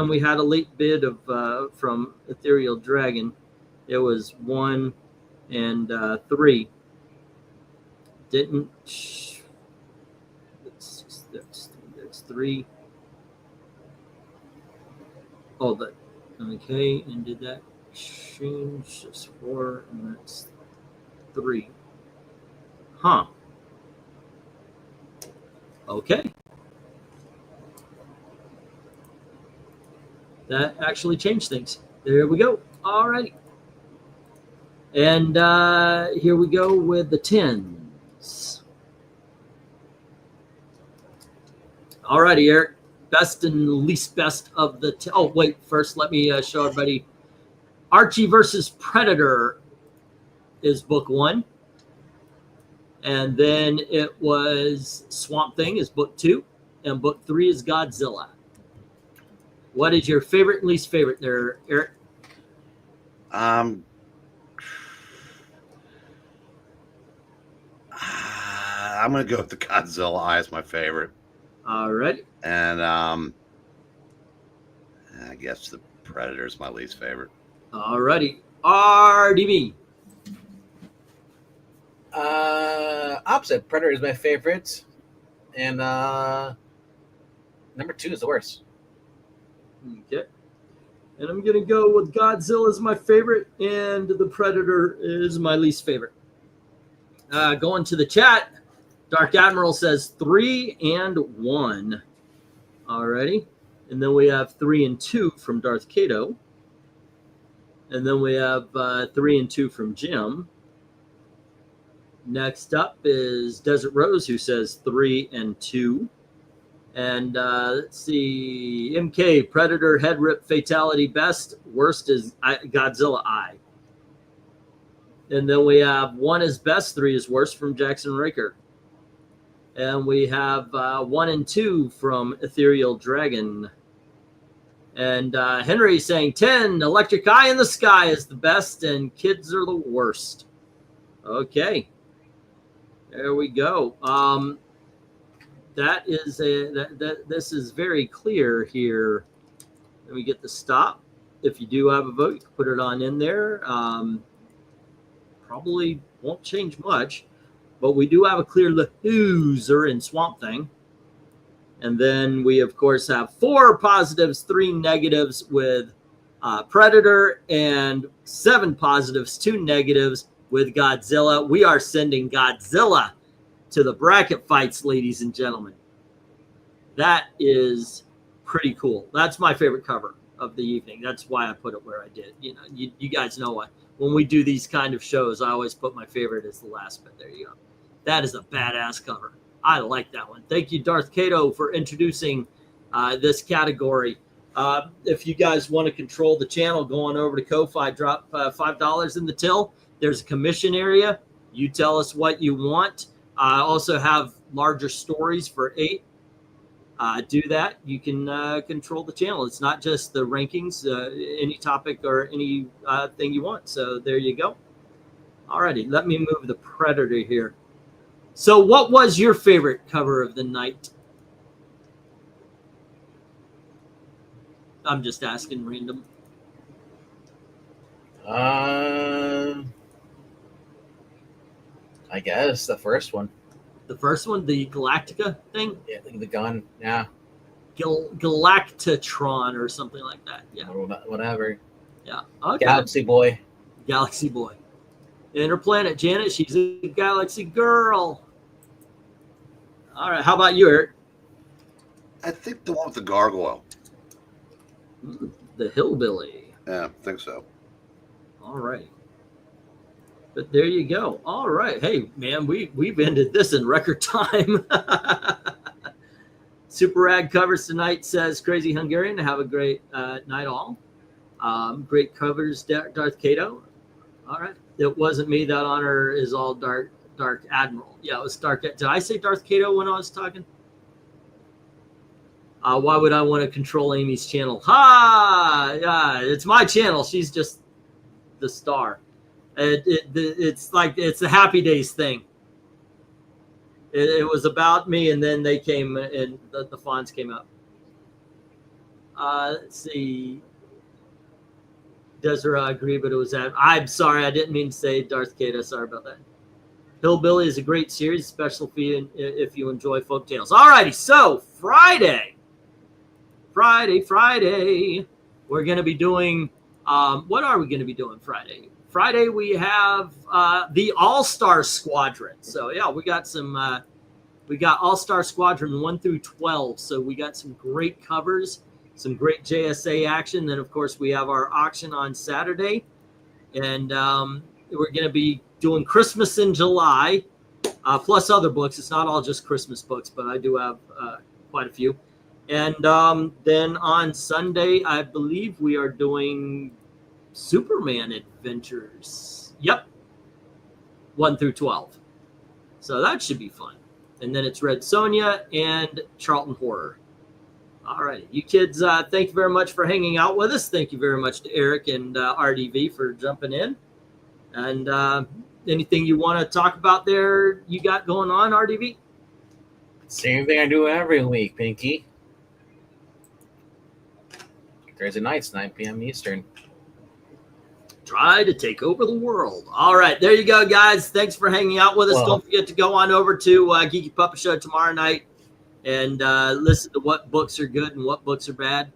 A: we had a late bid of from Ethereal Dragon. It was 1 and 3. Didn't. That's 3. Oh, that. Okay, and did that change? That's 4, and that's 3. Huh. Okay. That actually changed things. There we go. All right. And here we go with the 10s. All righty, Eric. Best and least best of the... Oh, wait. First, let me show everybody. Archie versus Predator is book 1. And then it was Swamp Thing is book 2. And book 3 is Godzilla. What is your favorite and least favorite there, Eric?
B: I'm gonna go with the Godzilla Eye as my favorite.
A: All right.
B: And I guess the Predator is my least favorite.
A: All righty. RDB.
C: Opposite. Predator is my favorite. And number 2 is the worst.
A: Okay. And I'm going to go with Godzilla as my favorite, and the Predator is my least favorite. Going to the chat, Dark Admiral says 3 and 1. Alrighty. And then we have 3 and 2 from Darth Kato. And then we have 3 and 2 from Jim. Next up is Desert Rose, who says 3 and 2. And let's see, MK, Predator, head rip, fatality, best. Worst is Godzilla Eye. And then we have 1 is best, 3 is worst from Jackson Raker. And we have 1 and 2 from Ethereal Dragon. And Henry saying 10, Electric Eye in the Sky is the best, and kids are the worst. Okay. There we go. That is this is very clear here. Let me get the stop. If you do have a vote, you can put it on in there. Probably won't change much, but we do have a clear loser in Swamp Thing. And then we, of course, have 4 positives, 3 negatives with Predator, and 7 positives, 2 negatives with Godzilla. We are sending Godzilla to the bracket fights, ladies and gentlemen. That is pretty cool. That's my favorite cover of the evening. That's why I put it where I did. You know, you guys know what. When we do these kind of shows, I always put my favorite as the last, but there you go. That is a badass cover. I like that one. Thank you, Darth Kato, for introducing this category. If you guys want to control the channel, go on over to Ko-Fi, drop $5 in the till. There's a commission area. You tell us what you want. I also have larger stories for 8. Do that. You can control the channel. It's not just the rankings, any topic or any thing you want. So there you go. Alrighty, let me move the Predator here. So what was your favorite cover of the night? I'm just asking random.
C: I guess the first one.
A: The first one, the Galactica thing?
C: Yeah, I think the gun. Yeah.
A: Galactatron or something like that. Yeah.
C: Whatever.
A: Yeah. Okay.
C: Galaxy Boy.
A: Galaxy Boy. Interplanet Janet, she's a galaxy girl. All right. How about you, Eric?
B: I think the one with the gargoyle.
A: The Hillbilly.
B: Yeah, I think so.
A: All right. But there you go. All right. Hey, man, we've ended this in record time. Super Rad covers tonight, says Crazy Hungarian. Have a great night all. Great covers, Darth Kato. All right. It wasn't me. That honor is all Dark Admiral. Yeah, it was Dark. Did I say Darth Kato when I was talking? Why would I want to control Amy's channel? Yeah, it's my channel. She's just the star. It's like it's a Happy Days thing. It was about me, and then they came and the fonts came up. Let's see. Desiree, I agree, but it was that. I'm sorry, I didn't mean to say Darth Kato. Sorry about that. Hillbilly is a great series, especially if you enjoy folk tales. All righty, so Friday, we're going to be doing. What are we going to be doing Friday? Friday we have the All-Star Squadron. So yeah, we got some We got All-Star Squadron 1 through 12. So we got some great covers, some great JSA action. Then, of course, we have our auction on Saturday. And we're going to be doing Christmas in July, plus other books. It's not all just Christmas books, but I do have quite a few. And then on Sunday, I believe we are doing Superman Adventures. Yep. 1 through 12. So that should be fun. And then it's Red Sonja and Charlton Horror. All right. You kids, thank you very much for hanging out with us. Thank you very much to Eric and RDV for jumping in. And anything you want to talk about there you got going on, RDV?
C: Same thing I do every week, Pinky. Thursday nights, 9 p.m. Eastern.
A: Try to take over the world. All right, there you go, guys. Thanks for hanging out with us.
C: Well,
A: don't forget to go on over to Geeky Puppet Show tomorrow night and listen to what books are good and what books are bad.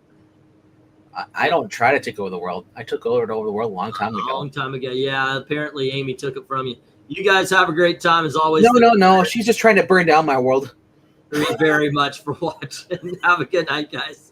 C: I don't try to take over the world. I took over the world a long time ago.
A: A long time ago. Yeah, apparently Amy took it from you. You guys have a great time as always.
C: No. She's just trying to burn down my world.
A: Thank you very much for watching. Have a good night, guys.